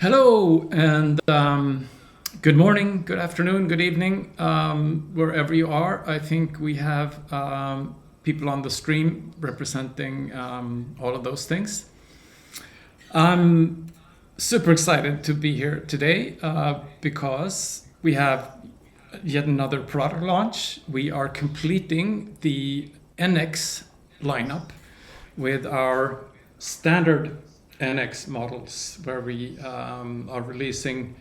Hello and good morning, good afternoon, good evening, wherever you are. I think we have people on the stream representing all of those things. I'm super excited to be here today because we have yet another product launch. We are completing the NX lineup with our standard NX models, where we are releasing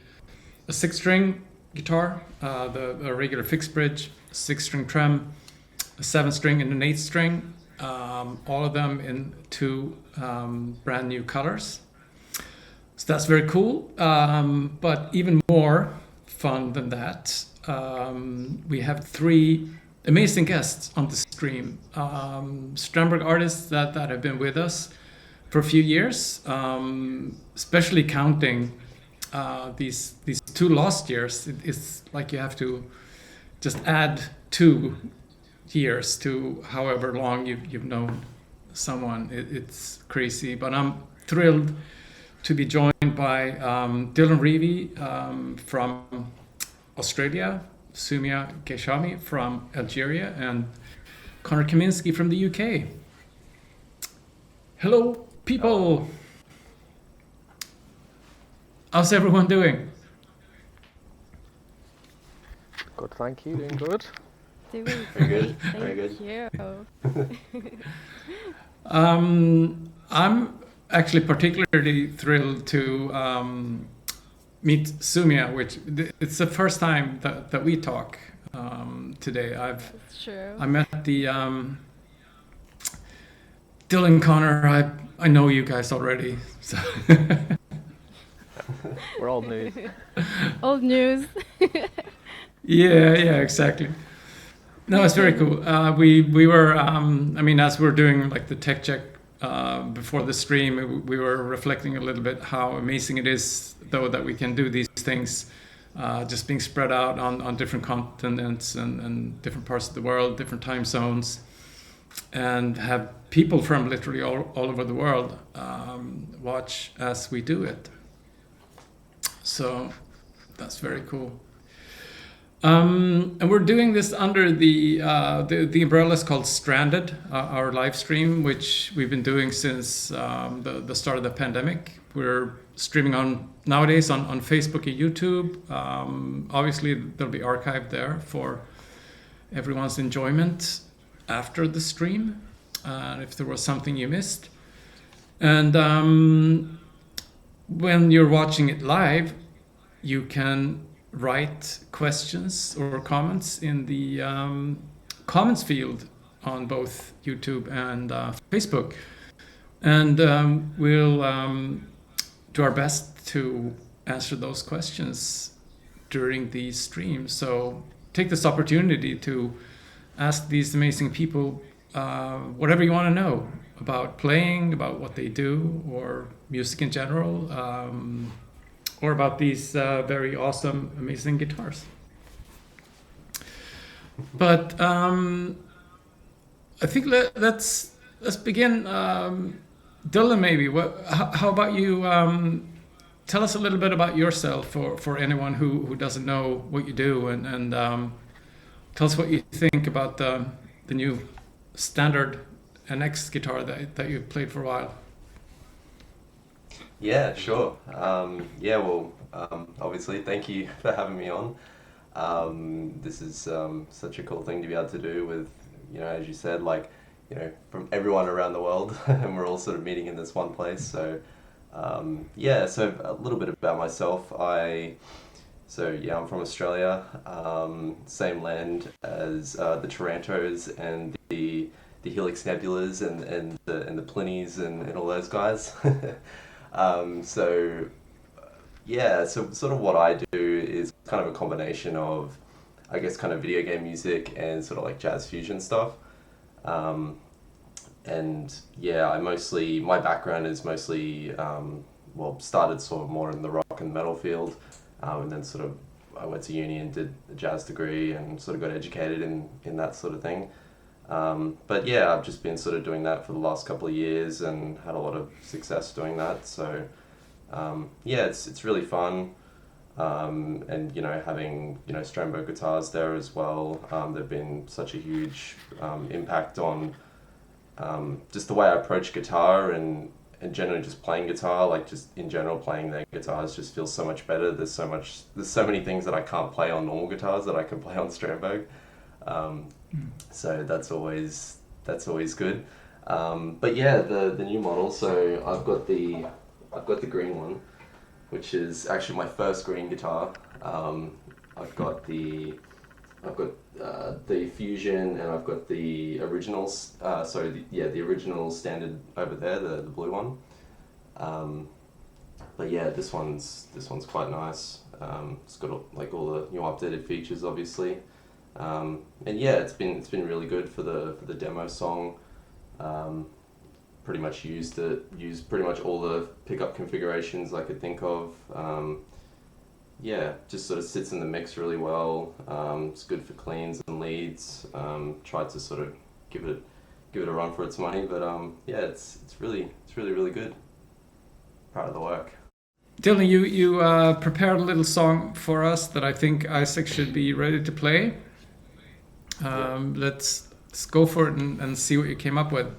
a 6-string guitar, a regular fixed bridge, 6-string trem, a 7-string and an 8-string, all of them in two brand new colors. So that's very cool, but even more fun than that, we have three amazing guests on the stream. Stranberg artists that have been with us for a few years, especially counting these 2 lost years. It's like you have to just add 2 years to however long you've known someone. It's crazy, but I'm thrilled to be joined by Dylan Reavey from Australia, Soumia Ghechami from Algeria, and Kaminski from the UK. Hello, people. How's everyone doing? Good, thank you. Doing good. Doing Very great, good. Very thank you. I'm actually particularly thrilled to meet Soumia, which it's the first time that we talk today. That's true. I met the Dylan, Connor. I know you guys already. So We're old news. Old news. yeah, exactly. No, it's very cool. We were, as we're doing like the tech check before the stream, we were reflecting a little bit how amazing it is, though, that we can do these things just being spread out on different continents and different parts of the world, different time zones, and have people from literally all over the world watch as we do it. So that's very cool. And we're doing this under the umbrella is called Stranded, our live stream, which we've been doing since the start of the pandemic. We're streaming nowadays on Facebook and YouTube. Obviously, they'll be archived there for everyone's enjoyment after the stream, if there was something you missed. And when you're watching it live, you can write questions or comments in the comments field on both YouTube and Facebook. And we'll do our best to answer those questions during the stream. So take this opportunity to ask these amazing people whatever you want to know about playing, about what they do, or music in general, or about these very awesome, amazing guitars. But I think let's begin. Dylan, maybe. How about you? Tell us a little bit about yourself for anyone who doesn't know what you do, and tell us what you think about the new standard NX guitar that you've played for a while. Yeah, sure. Obviously, thank you for having me on. This is such a cool thing to be able to do with, as you said, from everyone around the world, and we're all sort of meeting in this one place. So, so a little bit about myself. I'm from Australia, same land as the Tarantos and the Helix Nebulas and the Plinies and all those guys. So sort of what I do is kind of a combination of, I guess, kind of video game music and sort of like jazz fusion stuff. My background is mostly, started sort of more in the rock and metal field, and then sort of I went to uni and did a jazz degree and sort of got educated in that sort of thing. I've just been sort of doing that for the last couple of years and had a lot of success doing that. So yeah, it's really fun. And having Strandberg guitars there as well, they've been such a huge impact on just the way I approach guitar and generally just playing guitar. Like just in general, playing their guitars just feels so much better. There's so many things that I can't play on normal guitars that I can play on Strandberg. So that's always good. But yeah, the new model. So I've got the green one, which is actually my first green guitar. I've got the Fusion, and I've got the originals. The original standard over there, the blue one. But yeah, this one's quite nice. It's got all the new updated features, obviously. And yeah, it's been really good for the demo song. Pretty much used pretty much all the pickup configurations I could think of. Yeah, just sort of sits in the mix really well. It's good for cleans and leads. Tried to sort of give it a run for its money, but yeah, it's really good. Proud of the work. Dylan, you prepared a little song for us that I think Isaac should be ready to play. Let's go for it and see what you came up with.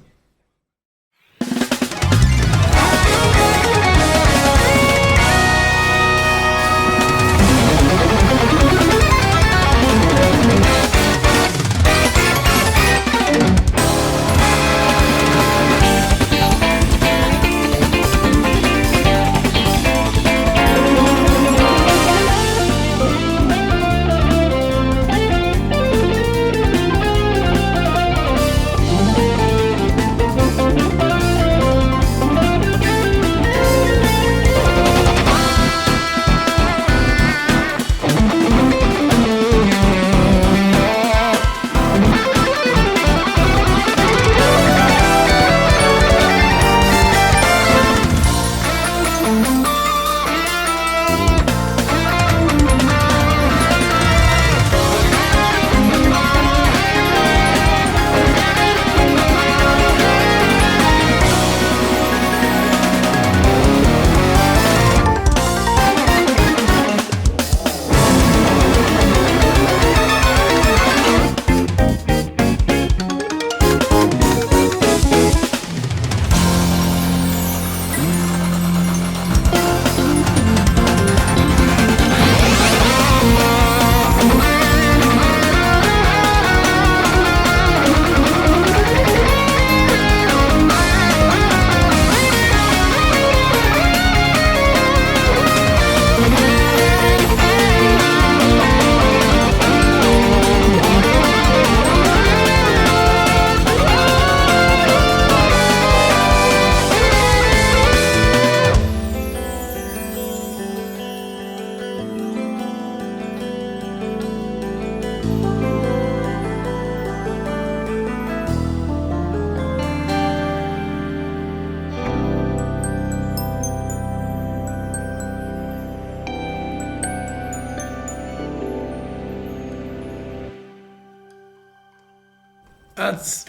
That's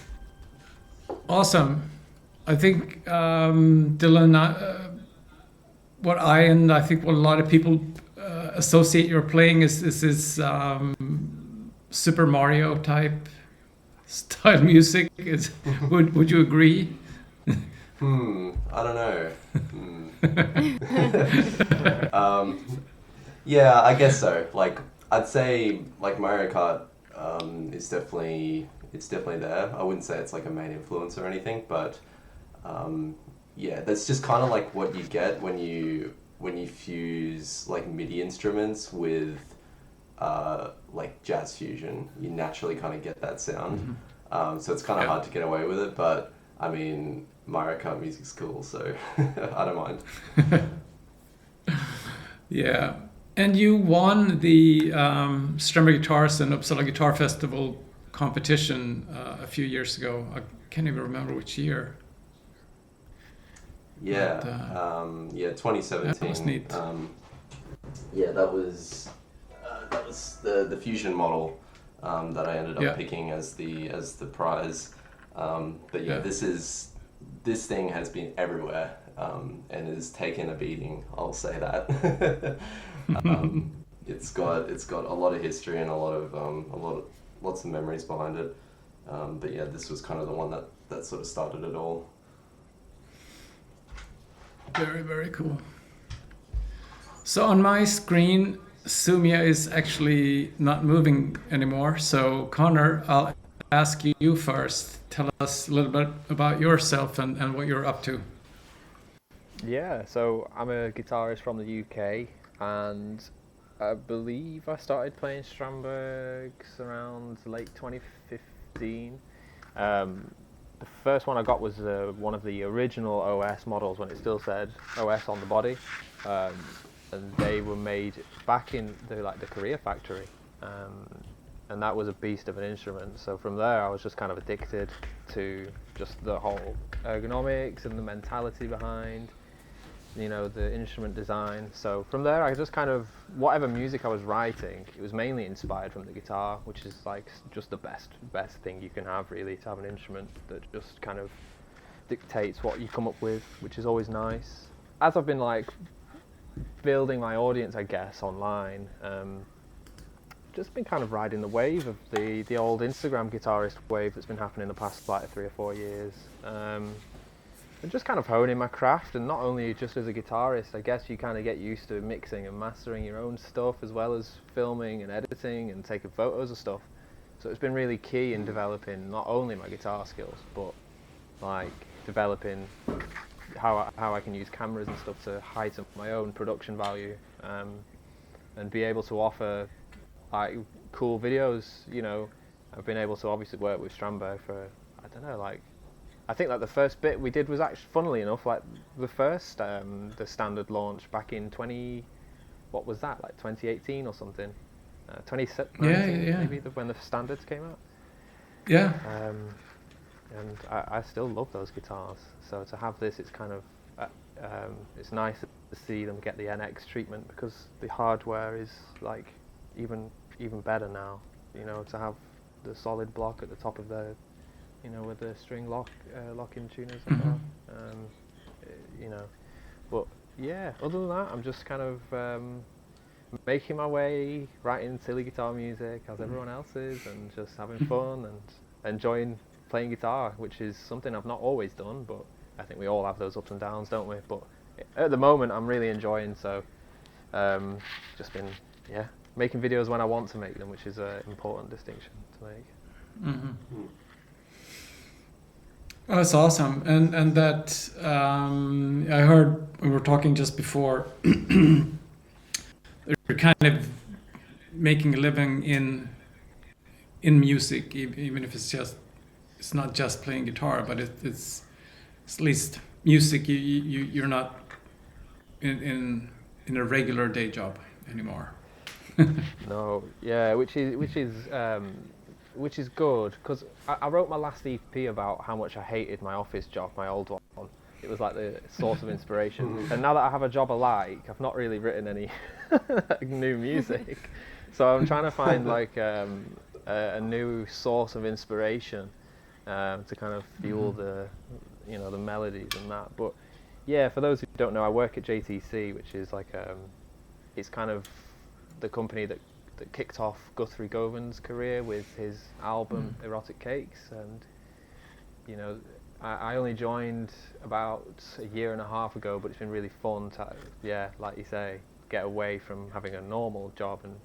awesome. I think Dylan, what I think what a lot of people associate your playing is this Super Mario type style music. Would you agree? I don't know. Yeah, I guess so. Like I'd say like Mario Kart is definitely there. I wouldn't say it's like a main influence or anything, but yeah, that's just kind of like what you get when you fuse like MIDI instruments with like jazz fusion. You naturally kind of get that sound. So it's kind of hard to get away with it, but I mean, Mario Kart music's cool, so I don't mind. Yeah. And you won the Stranberg Guitars and Uppsala Guitar Festival competition a few years ago. I can't even remember which year. Yeah, But, 2017. that was neat. Yeah, that was the fusion model that I ended up picking as the prize. But yeah, this thing has been everywhere. and it has taken a beating. I'll say that. It's got a lot of history and lots of memories behind it. But yeah, this was kind of the one that sort of started it all. Very, very cool. So on my screen, Soumia is actually not moving anymore. So Connor, I'll ask you first. Tell us a little bit about yourself and what you're up to. Yeah, so I'm a guitarist from the UK, and I believe I started playing Stranbergs around late 2015. The first one I got was one of the original OS models when it still said OS on the body, and they were made back in the Korea factory, and that was a beast of an instrument. So from there I was just kind of addicted to just the whole ergonomics and the mentality behind, the instrument design. So from there I just kind of, whatever music I was writing, it was mainly inspired from the guitar, which is like just the best thing you can have, really, to have an instrument that just kind of dictates what you come up with, which is always nice. As I've been like building my audience, I guess, online, just been kind of riding the wave of the old Instagram guitarist wave that's been happening the past like 3 or 4 years. And just kind of honing my craft, and not only just as a guitarist, I guess you kind of get used to mixing and mastering your own stuff as well as filming and editing and taking photos of stuff. So it's been really key in developing not only my guitar skills, but like developing how I can use cameras and stuff to heighten my own production value, and be able to offer like cool videos. I've been able to obviously work with Strandberg for, I don't know, like, I think like the first bit we did was actually, funnily enough, like the first the standard launch back in 2018 or something, 2019 maybe, when the standards came out. Yeah. And I still love those guitars. So to have this, it's kind of it's nice to see them get the NX treatment, because the hardware is like even better now. To have the solid block at the top of the, with the string locking tuners as well. But yeah, other than that, I'm just kind of making my way, writing silly guitar music as everyone else is, and just having fun and enjoying playing guitar, which is something I've not always done, but I think we all have those ups and downs, don't we? But at the moment I'm really enjoying, so just been making videos when I want to make them, which is an important distinction to make. Mm-hmm. Oh, that's awesome. And that I heard, we were talking just before, you're kind of making a living in music, even if it's not just playing guitar, but it's at least music. You're not in a regular day job anymore. No, yeah, which is good, because I wrote my last EP about how much I hated my office job, my old one. It was like the source of inspiration. And now that I have a job I like, I've not really written any new music. So I'm trying to find like a new source of inspiration to kind of fuel the melodies and that. But yeah, for those who don't know, I work at JTC, which is like it's kind of the company that kicked off Guthrie Govan's career with his album Erotic Cakes. And I only joined about a year and a half ago, but it's been really fun to, like you say, get away from having a normal job. And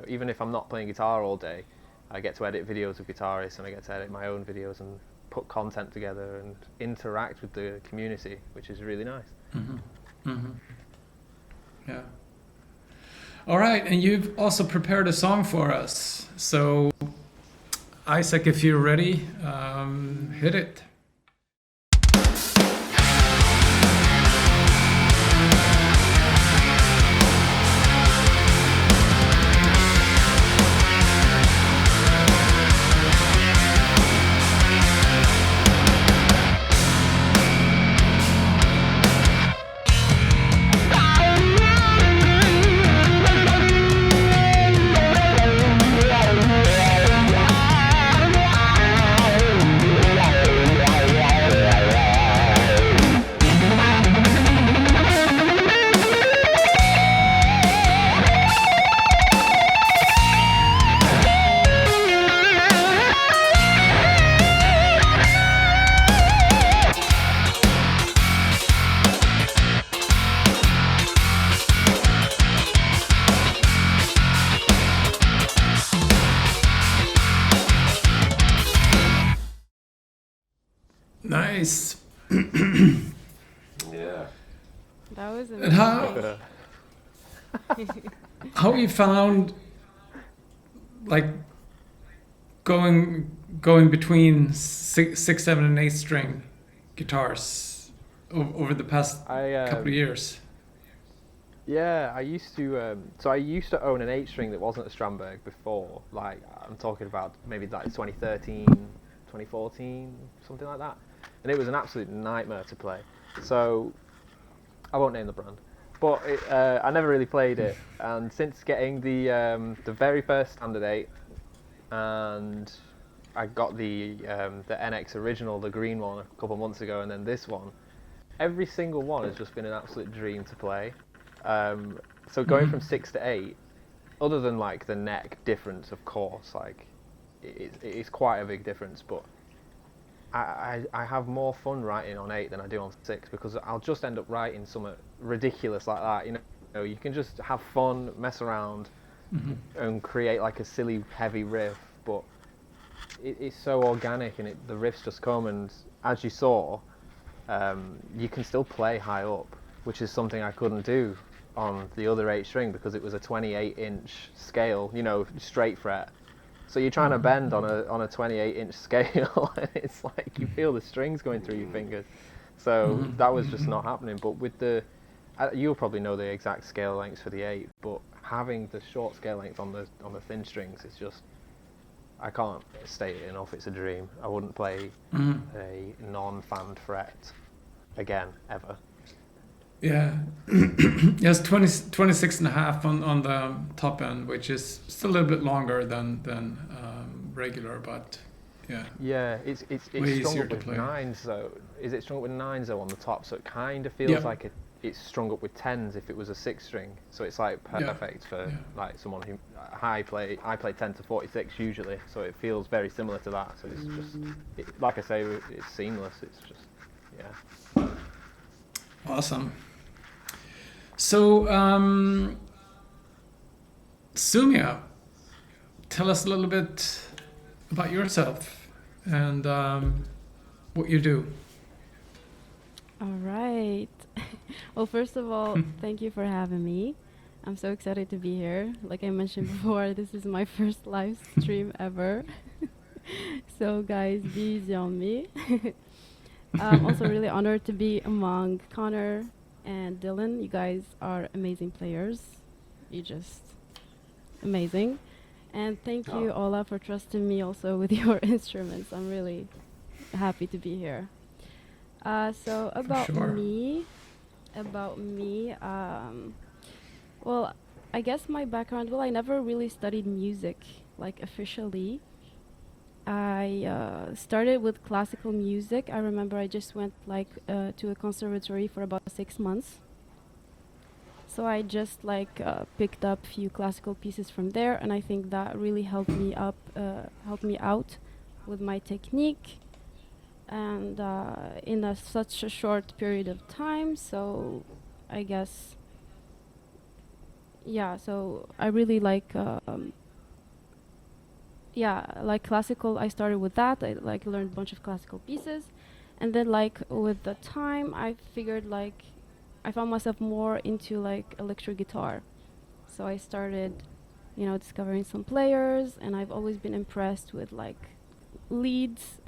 even if I'm not playing guitar all day, I get to edit videos of guitarists, and I get to edit my own videos and put content together and interact with the community, which is really nice. Mm-hmm. Mm-hmm. Yeah. All right, and you've also prepared a song for us. So, Isaac, if you're ready, hit it. Yeah. That was And amazing. how you found like going between six, seven, and 8 string guitars over the past couple of years? Yeah, I used to. So I used to own an 8-string that wasn't a Strandberg before. Like I'm talking about maybe like 2013, 2014, something like that. And it was an absolute nightmare to play. So I won't name the brand, but I never really played it. And since getting the very first Standard 8, and I got the NX original, the green one, a couple months ago, and then this one. Every single one has just been an absolute dream to play. So going from 6 to 8, other than like the neck difference, of course, like it's quite a big difference, but I have more fun writing on 8 than I do on 6 because I'll just end up writing something ridiculous like that. You know, you can just have fun, mess around, and create like a silly heavy riff, but it's so organic and the riffs just come, and as you saw, you can still play high up, which is something I couldn't do on the other 8-string because it was a 28-inch scale, you know, straight fret. So you're trying to bend on a 28-inch scale, and it's like you feel the strings going through your fingers. So that was just not happening. But with you'll probably know the exact scale lengths for the 8, but having the short scale length on the thin strings is just, I can't state it enough. It's a dream. I wouldn't play a non-fanned fret again ever. Yeah, yes, 26 and a half on the top end, which is still a little bit longer than regular, but yeah. Yeah, it's strung up with 9s though. Is it strung up with 9s though on the top? So it kind of feels like it's strung up with 10s if it was a 6-string. So it's like perfect for like someone who I play 10 to 46 usually. So it feels very similar to that. So it's just like I say, it's seamless. It's just Awesome. So, Soumia, tell us a little bit about yourself and what you do. All right. Well, first of all, thank you for having me. I'm so excited to be here. Like I mentioned before, this is my first live stream ever. So guys, be easy on me. I'm also really honored to be among Connor and Dylan. You guys are amazing players. You're just amazing. And thank you, Ola, for trusting me also with your instruments. I'm really happy to be here. So about me, well, I guess my background, well, I never really studied music, like officially. I started with classical music. I remember I just went like to a conservatory for about 6 months. So I just like picked up a few classical pieces from there, and I think that really helped me out with my technique, and in such a short period of time. So I guess, yeah. So I really like. Like classical, I started with that. I like learned a bunch of classical pieces, and then like with the time, I figured like I found myself more into like electric guitar. So I started, discovering some players, and I've always been impressed with like leads,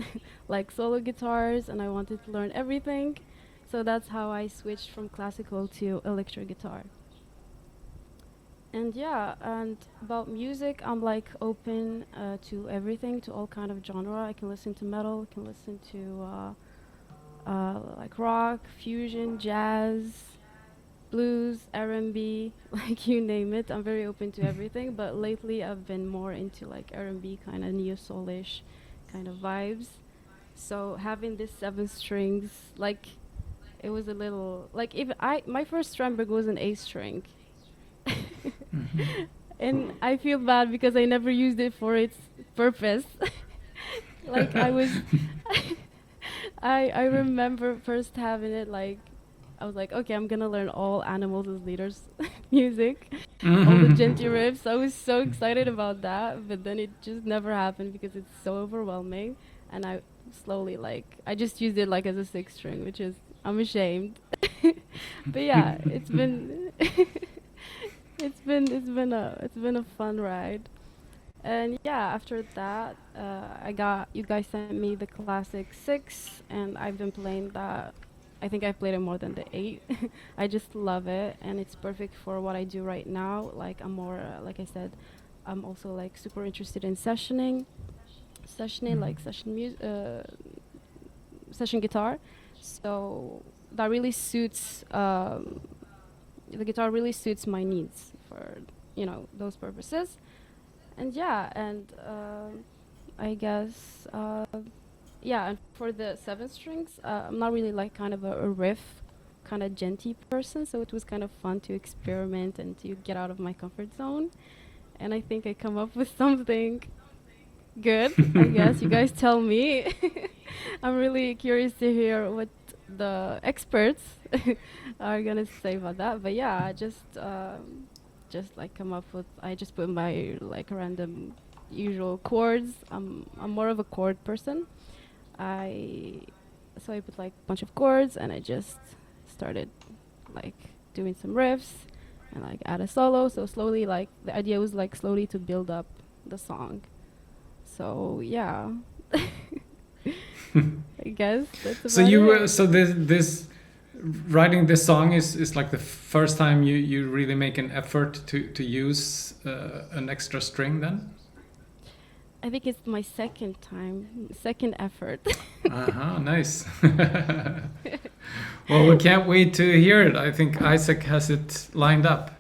like solo guitars, and I wanted to learn everything. So that's how I switched from classical to electric guitar. And yeah, and about music, I'm like open to everything, to all kind of genre. I can listen to metal, I can listen to like rock, fusion, jazz, blues, R&B, like you name it. I'm very open to everything, but lately I've been more into like R&B kind of neo-soulish kind of vibes. So having this 7 strings, like it was a little like my first Strandberg was an 8-string. And I feel bad because I never used it for its purpose. Like I was I remember first having it, like I was like, okay, I'm gonna learn all Animals as Leaders music, all the gentle riffs. I was so excited about that, but then it just never happened because it's so overwhelming, and I slowly I just used it like as a 6-string, which is, I'm ashamed. But yeah, it's been it's been a fun ride. And yeah, after that, you guys sent me the classic 6, and I've been playing that. I think I've played it more than the 8. I just love it, and it's perfect for what I do right now. Like I'm more, like I said, I'm also like super interested in sessioning like session guitar. So that really suits the guitar really suits my needs for those purposes. And yeah, and I guess yeah, and for the 7 strings, I'm not really like kind of a riff kind of genty person, so it was kind of fun to experiment and to get out of my comfort zone. And I think I come up with something good. I guess you guys tell me. I'm really curious to hear what the experts are gonna say about that. But yeah, I just like come up with. I just put my like random usual chords. I'm more of a chord person. I so I put like a bunch of chords and I just started like doing some riffs and like add a solo. So slowly, like the idea was like slowly to build up the song. So yeah, I guess that's about So you it. so this writing this song is like the first time you really make an effort to use an extra string then? I think it's my second effort. Uh-huh, nice. Well, we can't wait to hear it. I think Isaac has it lined up.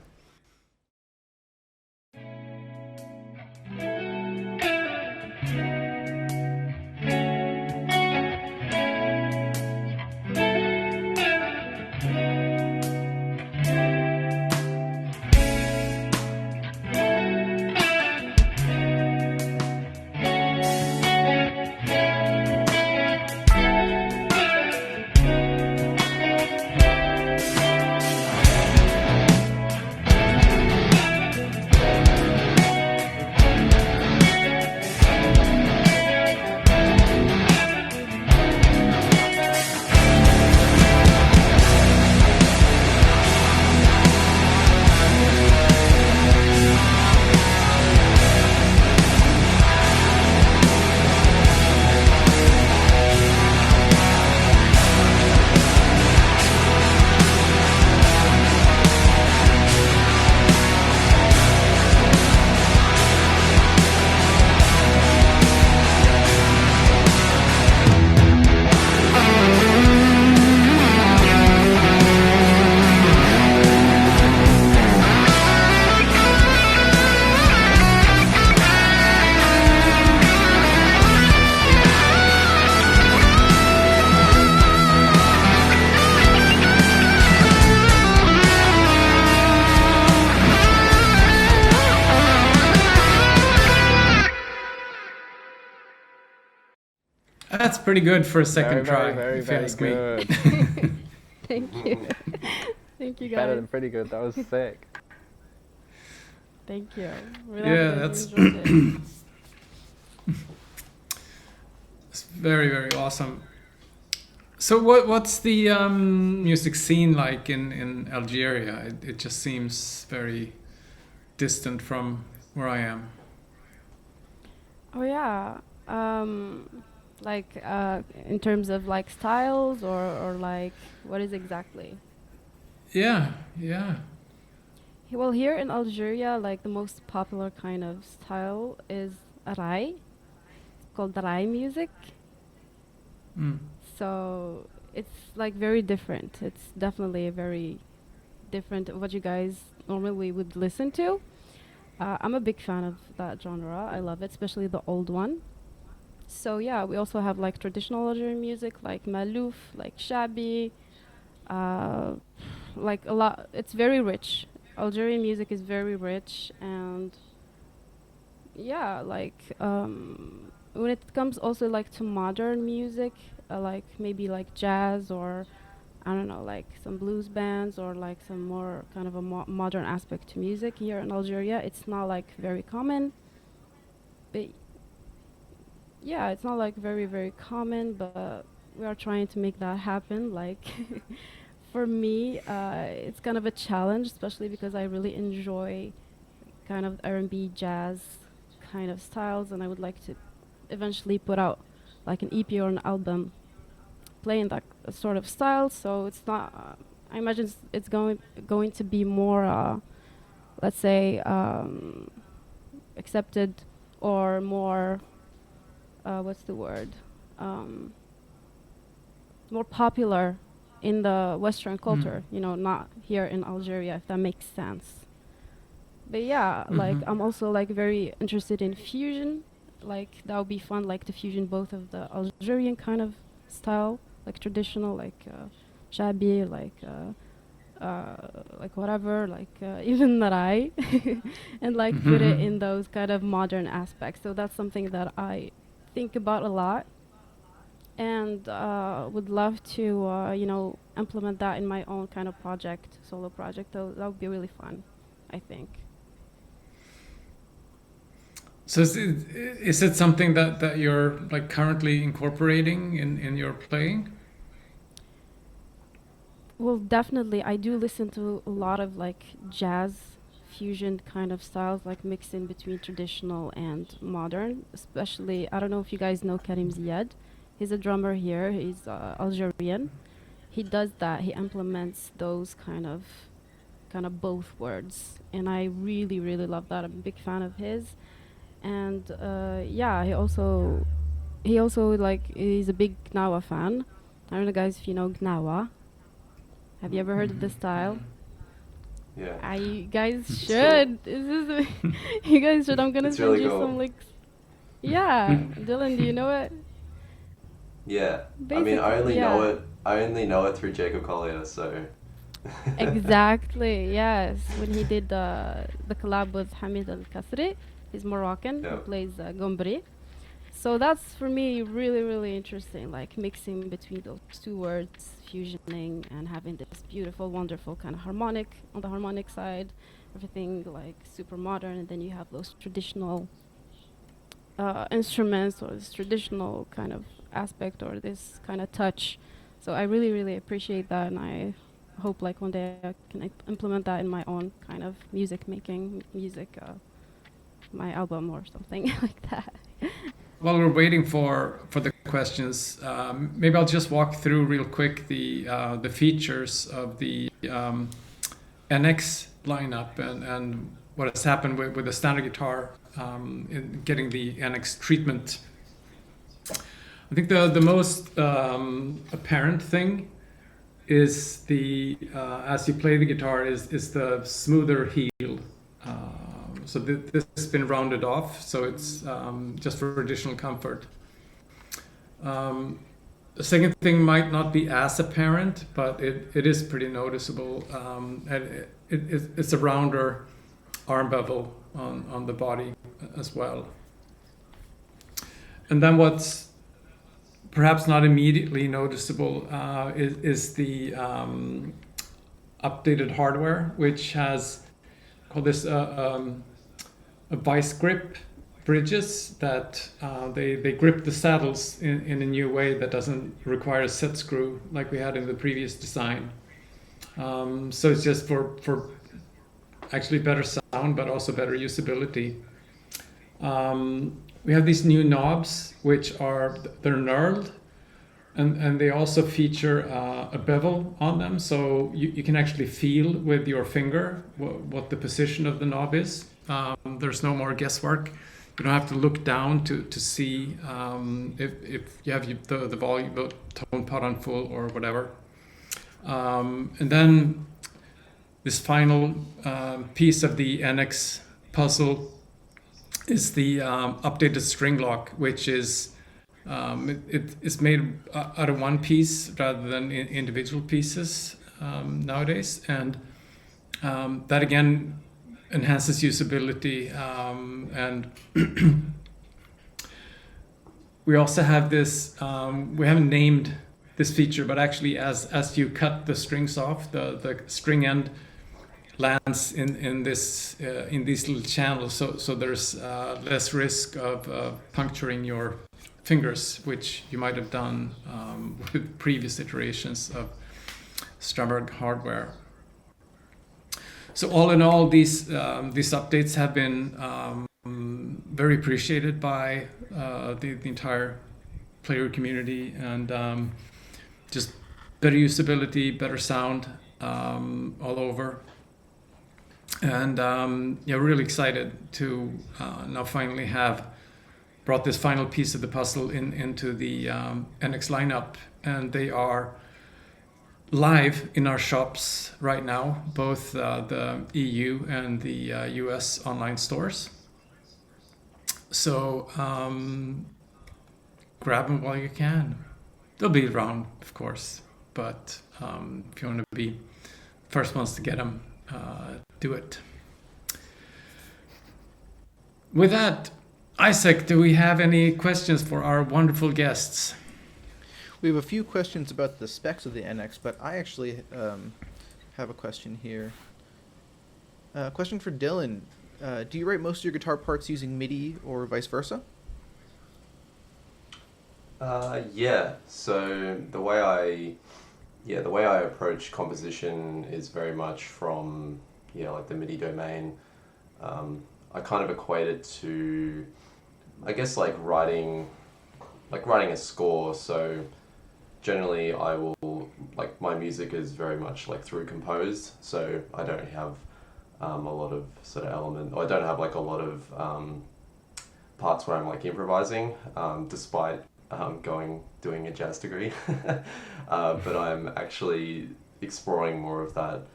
That's pretty good for a second try, Very, if you very ask me. good. Thank you. Thank you guys. Better than pretty good. That was sick. Thank you. Yeah, that's enjoyed it. it's very, very awesome. So what's the music scene like in Algeria? It just seems very distant from where I am. Oh yeah. Like in terms of like styles or like what is exactly? Yeah. Well, here in Algeria, like the most popular kind of style is rai. It's called rai music. Mm. So it's like very different. It's definitely a very different of what you guys normally would listen to. I'm a big fan of that genre. I love it, especially the old one. So yeah, we also have like traditional Algerian music like malouf, like shabi, uh, like a lot. It's very rich. Algerian music is very rich, and yeah, like when it comes also like to modern music, like maybe like jazz or I don't know, like some blues bands or like some more kind of a modern aspect to music here in Algeria. It's not like very common, but yeah, it's not like very, very common, but we are trying to make that happen. Like for me, it's kind of a challenge, especially because I really enjoy kind of R&B jazz kind of styles, and I would like to eventually put out like an EP or an album playing that sort of style. So it's not. I imagine it's going to be more, let's say, accepted or more. What's the word? More popular in the Western culture. You know, not here in Algeria, if that makes sense. But yeah, like I'm also like very interested in fusion. Like that would be fun, like to fusion both of the Algerian kind of style, like traditional, like shabi, like whatever, like even Narai, and like put it in those kind of modern aspects. So that's something that I think about a lot, and would love to implement that in my own kind of project, solo project. So that would be really fun, I think. So is it something that you're like currently incorporating in your playing? Well, definitely. I do listen to a lot of like jazz fusion kind of styles, like mixing between traditional and modern. Especially, I don't know if you guys know Karim Ziad. He's a drummer here. He's Algerian. He does that. He implements those kind of both words, and I really, really love that. I'm a big fan of his. And yeah, he also like he's a big Gnawa fan. I don't know, guys, if you know Gnawa. Have you ever heard of this style? Yeah. You guys should. You guys should. I'm gonna It's send really you cool. some links. Yeah, Dylan, do you know it? Yeah. I mean, I only yeah. know it. I only know it through Jacob Collier, so. Exactly. Yes, when he did the collab with Hamid Al Kasri, he's Moroccan. Yeah. He plays gombri. So that's for me really, really interesting, like mixing between those two words, fusioning, and having this beautiful, wonderful kind of harmonic on the harmonic side, everything like super modern, and then you have those traditional instruments or this traditional kind of aspect or this kind of touch. So I really, really appreciate that, and I hope like one day I can implement that in my own kind of music making, my album or something like that. While we're waiting for the questions, maybe I'll just walk through real quick the features of the NX lineup and what has happened with the standard guitar in getting the NX treatment. I think the most apparent thing is as you play the guitar is the smoother heel. So this has been rounded off, so it's just for additional comfort. The second thing might not be as apparent, but it is pretty noticeable. And it's a rounder arm bevel on the body as well. And then what's perhaps not immediately noticeable is the updated hardware, which has called this a vice grip bridges that they grip the saddles in a new way that doesn't require a set screw like we had in the previous design. So it's just for actually better sound, but also better usability. We have these new knobs, which they're knurled, and they also feature a bevel on them, so you can actually feel with your finger what the position of the knob is. There's no more guesswork. You don't have to look down to see if you have the volume, the tone pot on full or whatever. And then this final piece of the NX puzzle is the updated string lock, which is it's made out of one piece rather than individual pieces nowadays, and that again enhances usability. And we also have this. We haven't named this feature, but actually, as you cut the strings off, the string end lands in these little channels, so there's less risk of puncturing your fingers, which you might have done with previous iterations of Strandberg hardware. So all in all, these updates have been very appreciated by the entire player community, and just better usability, better sound all over. And yeah, really excited to now finally have brought this final piece of the puzzle into the NX lineup, and they are live in our shops right now, both the EU and the US online stores. So grab them while you can. They'll be around, of course, but if you want to be first ones to get them, do it. With that, Isaac, do we have any questions for our wonderful guests? We have a few questions about the specs of the NX, but I actually have a question here. Question for Dylan. Do you write most of your guitar parts using Midi or vice versa? Yeah. So the way I approach composition is very much from like the Midi domain. I kind of equate it to, I guess, like writing a score. So generally I will, like, my music is very much like through composed, so I don't have a lot of sort of element, or I don't have like a lot of parts where I'm like improvising, despite doing a jazz degree. But I'm actually exploring more of that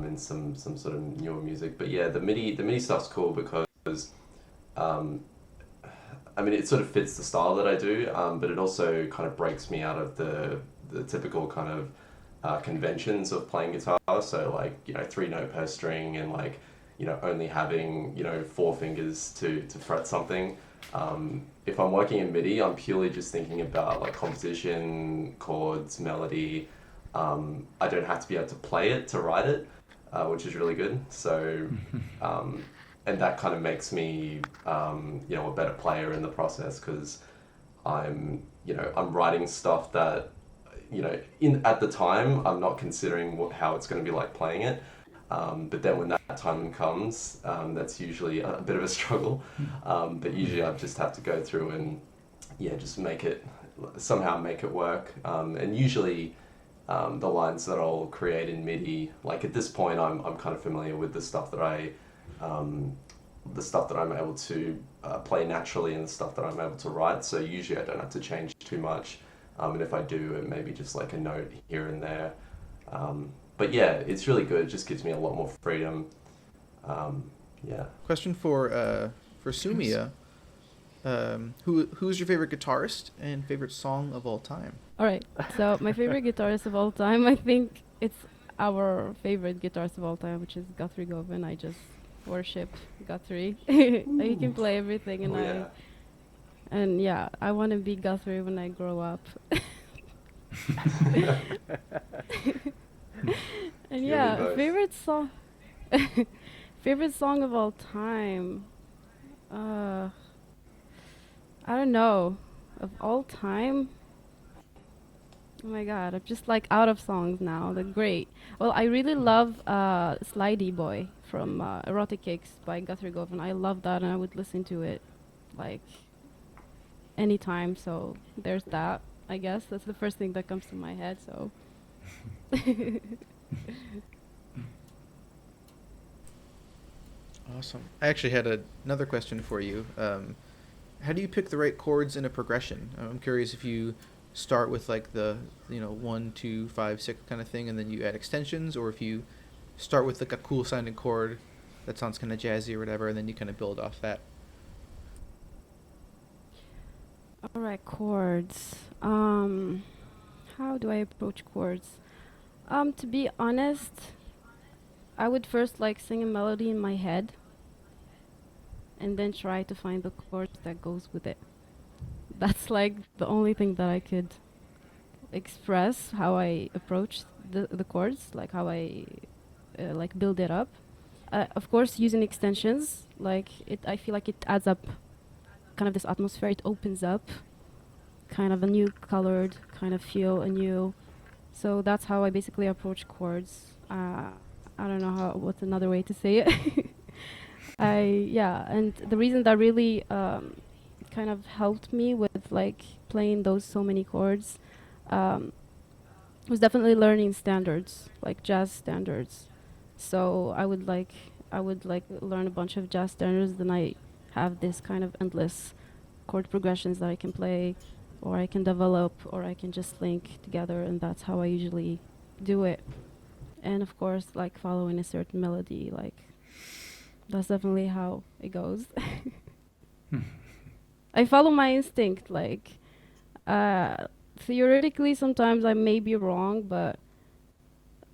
in some sort of newer music. But yeah, the MIDI stuff's cool because I mean, it sort of fits the style that I do, but it also kind of breaks me out of the typical kind of conventions of playing guitar. So like, 3 note per string, and like, only having, 4 fingers to fret something. If I'm working in MIDI, I'm purely just thinking about like composition, chords, melody. I don't have to be able to play it to write it, which is really good. So, and that kind of makes me, a better player in the process, because I'm writing stuff that, at the time, I'm not considering how it's going to be like playing it. But then when that time comes, that's usually a bit of a struggle. But usually I just have to go through and, just somehow make it work. And usually the lines that I'll create in MIDI, like at this point, I'm kind of familiar with the stuff that I'm able to play naturally, and the stuff that I'm able to write. So usually I don't have to change too much. And if I do, it may be just like a note here and there. But yeah, it's really good. It just gives me a lot more freedom. Yeah. Question for Soumia. Who's your favorite guitarist and favorite song of all time? All right. So my favorite guitarist of all time, I think it's our favorite guitarist of all time, which is Guthrie Govan. I just worship Guthrie. He can play everything, and I want to be Guthrie when I grow up. And favorite song favorite song of all time, I don't know, of all time. Oh my god, I'm just like out of songs now. They're great. Well, I really love Slidey Boy from Erotic Cakes by Guthrie Govan. I love that, and I would listen to it like anytime. So there's that. I guess that's the first thing that comes to my head. So. Awesome. I actually had another question for you. How do you pick the right chords in a progression? I'm curious if you start with like the 1, 2, 5, 6 kind of thing, and then you add extensions, or if you start with like a cool sounding chord that sounds kind of jazzy or whatever, and then you kind of build off that. All right, chords. How do I approach chords? To be honest, I would first like sing a melody in my head, and then try to find the chord that goes with it. That's like the only thing that I could express how I approach the chords, like how I like build it up. Of course, using extensions, like I feel like it adds up kind of this atmosphere. It opens up kind of a new colored kind of feel, a new So that's how I basically approach chords. I don't know what's another way to say it. And the reason that really kind of helped me with like playing those so many chords was definitely learning standards, like jazz standards. So I would like learn a bunch of jazz standards, then I have this kind of endless chord progressions that I can play, or I can develop, or I can just link together, and that's how I usually do it. And of course, like following a certain melody, like that's definitely how it goes. I follow my instinct, like theoretically sometimes I may be wrong, but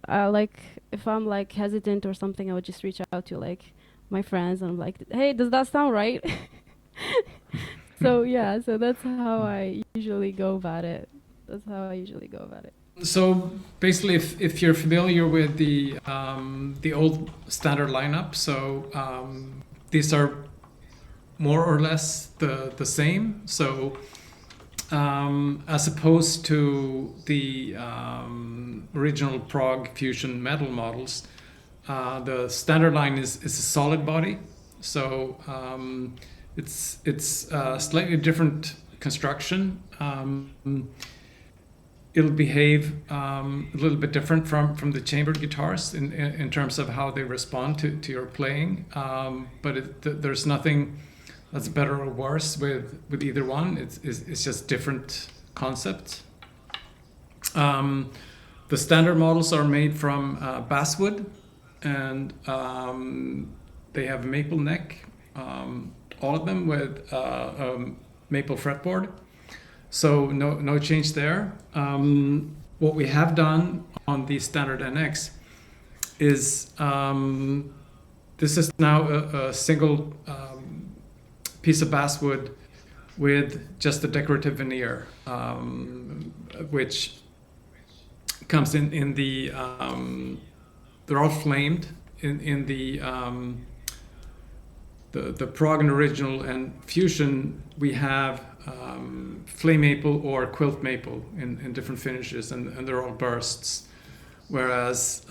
like if I'm like hesitant or something, I would just reach out to like my friends and I'm like, hey, does that sound right? So yeah, so that's how I usually go about it. That's how I usually go about it. So basically, if you're familiar with the old standard lineup, so these are more or less the same. So as opposed to the original prog fusion metal models, the standard line is a solid body. So it's a slightly different construction. It'll behave a little bit different from the chambered guitars in terms of how they respond to your playing. But there's nothing that's better or worse with either one. It's just different concepts. The standard models are made from basswood, and they have maple neck, all of them with maple fretboard. So no change there. What we have done on the standard NX is this is now a single piece of basswood with just a decorative veneer, which comes in the they're all flamed in the prog and original and fusion. We have flame maple or quilt maple in different finishes, and they're all bursts. Whereas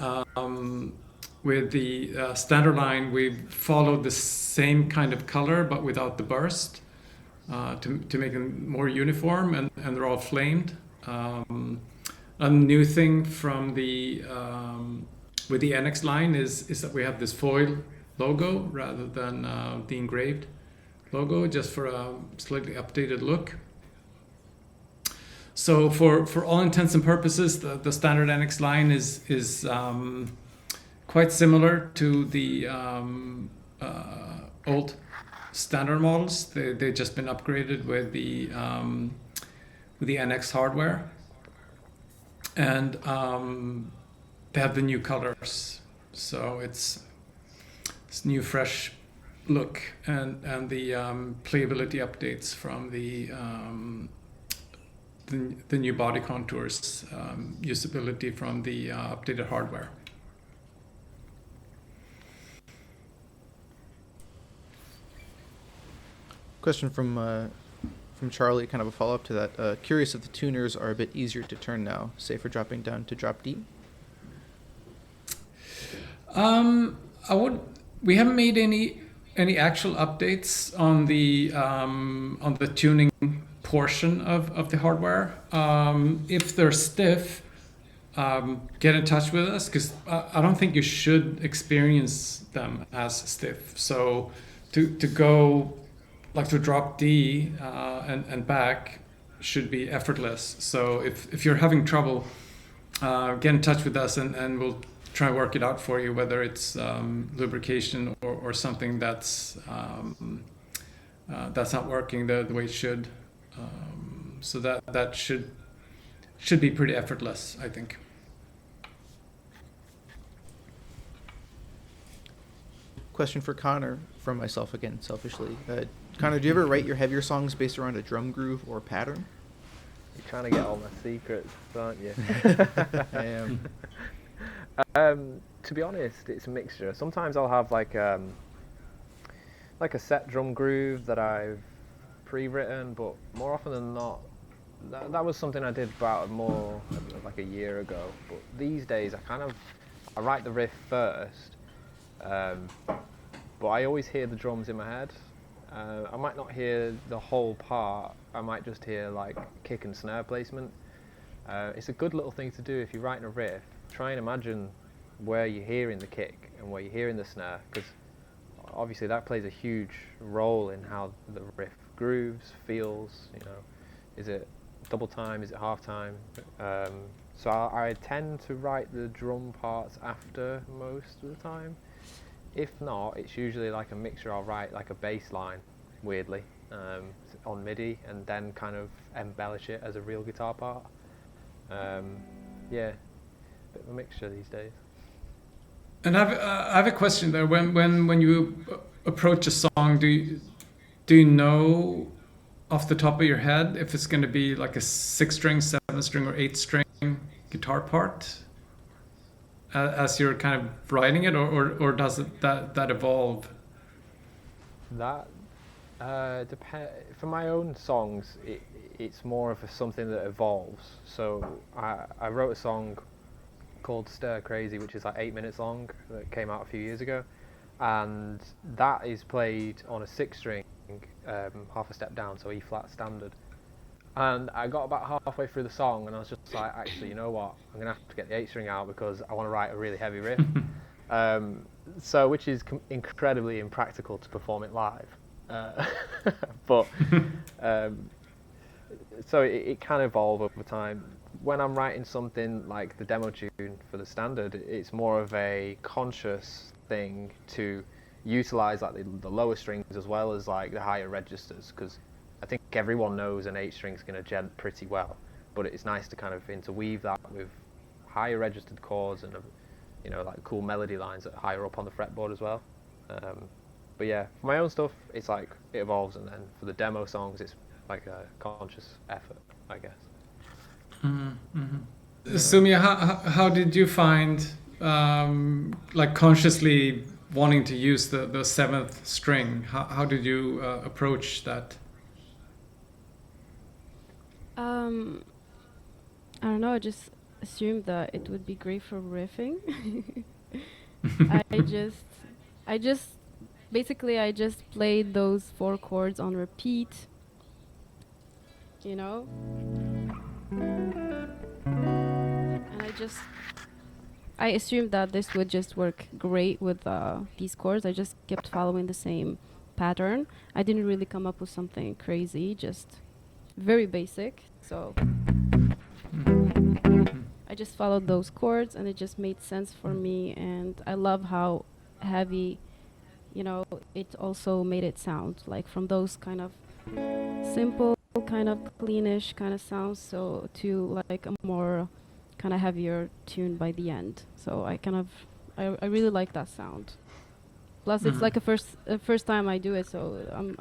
with the standard line, we followed the same kind of color but without the burst to make them more uniform, and they're all flamed. A new thing from the with the NX line is that we have this foil logo rather than the engraved logo, just for a slightly updated look. So for all intents and purposes, the standard NX line is quite similar to the old standard models. They've just been upgraded with the NX hardware, and they have the new colors. So it's new, fresh look, and the playability updates from the new body contours, usability from the updated hardware. Question from Charlie, kind of a follow-up to that. Curious if the tuners are a bit easier to turn now, say for dropping down to drop D? We haven't made any actual updates on the tuning portion of the hardware. If they're stiff, get in touch with us, because I don't think you should experience them as stiff. So to go like to drop D and back should be effortless. So if you're having trouble, get in touch with us, and we'll try and work it out for you, whether it's lubrication or something that's not working the way it should. So that should be pretty effortless, I think. Question for Connor from myself again, selfishly. Connor, do you ever write your heavier songs based around a drum groove or pattern? You're trying to get all my secrets, aren't you? I am. To be honest, it's a mixture. Sometimes I'll have like a set drum groove that I've pre-written, but more often than not, that was something I did about more like a year ago. But these days I write the riff first, but I always hear the drums in my head. I might not hear the whole part. I might just hear like kick and snare placement. It's a good little thing to do if you're writing a riff. Try and imagine where you're hearing the kick and where you're hearing the snare, because obviously that plays a huge role in how the riff grooves, feels. You know, is it double time? Is it half time? So I tend to write the drum parts after most of the time. If not, it's usually like a mixture. I'll write like a bass line, weirdly, on Midi, and then kind of embellish it as a real guitar part. Yeah, bit of a mixture these days. And I have a question there. When you approach a song, do you know off the top of your head if it's going to be like a 6-string, 7-string, or 8-string guitar part as you're kind of writing it, or does that evolve? That for my own songs, it's more of something that evolves. So I wrote a song called Stir Crazy, which is like 8 minutes long, that came out a few years ago, and that is played on a 6-string, half a step down, so E flat standard. And I got about halfway through the song and I was just like, actually, you know what, I'm gonna have to get the 8-string out because I want to write a really heavy riff. So which is incredibly impractical to perform it live, but so it can evolve over time. When I'm writing something like the demo tune for the standard, it's more of a conscious thing to utilize like the lower strings as well as like the higher registers, because I think everyone knows an 8-string is going to gent pretty well, but it's nice to kind of interweave that with higher registered chords and you know, like cool melody lines that are higher up on the fretboard as well. But yeah, for my own stuff, it's like it evolves, and then for the demo songs, it's like a conscious effort, I guess. Soumia, how did you find like consciously wanting to use the 7th string? How did you approach that? I don't know, I just assumed that it would be great for riffing. I just played those 4 chords on repeat, you know? And I assumed that this would just work great with these chords. I just kept following the same pattern. I didn't really come up with something crazy, just very basic. So I just followed those chords and it just made sense for me, and I love how heavy, you know, it also made it sound like from those kind of simple, kind of cleanish kind of sounds, so to like a more kind of heavier tune by the end. So I really like that sound. Plus it's like a first time I do it, so I'm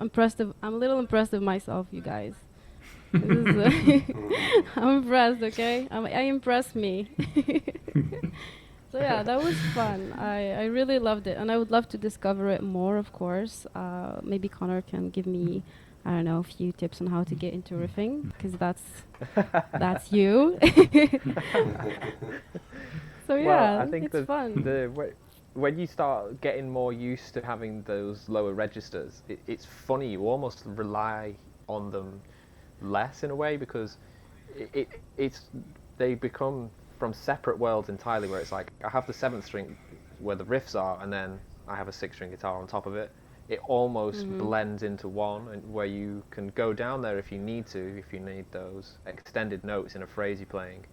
a little impressed with myself, you guys. I'm impressed, okay? I impressed me. So yeah, that was fun. I really loved it, and I would love to discover it more, of course. Maybe Connor can give me, I don't know, a few tips on how to get into riffing, because that's you. So yeah, well, I think it's fun. When you start getting more used to having those lower registers, it's funny, you almost rely on them less in a way, because they become from separate worlds entirely, where it's like I have the 7th string where the riffs are, and then I have a 6-string guitar on top of it. It almost blends into one, and where you can go down there if you need those extended notes in a phrase you're playing,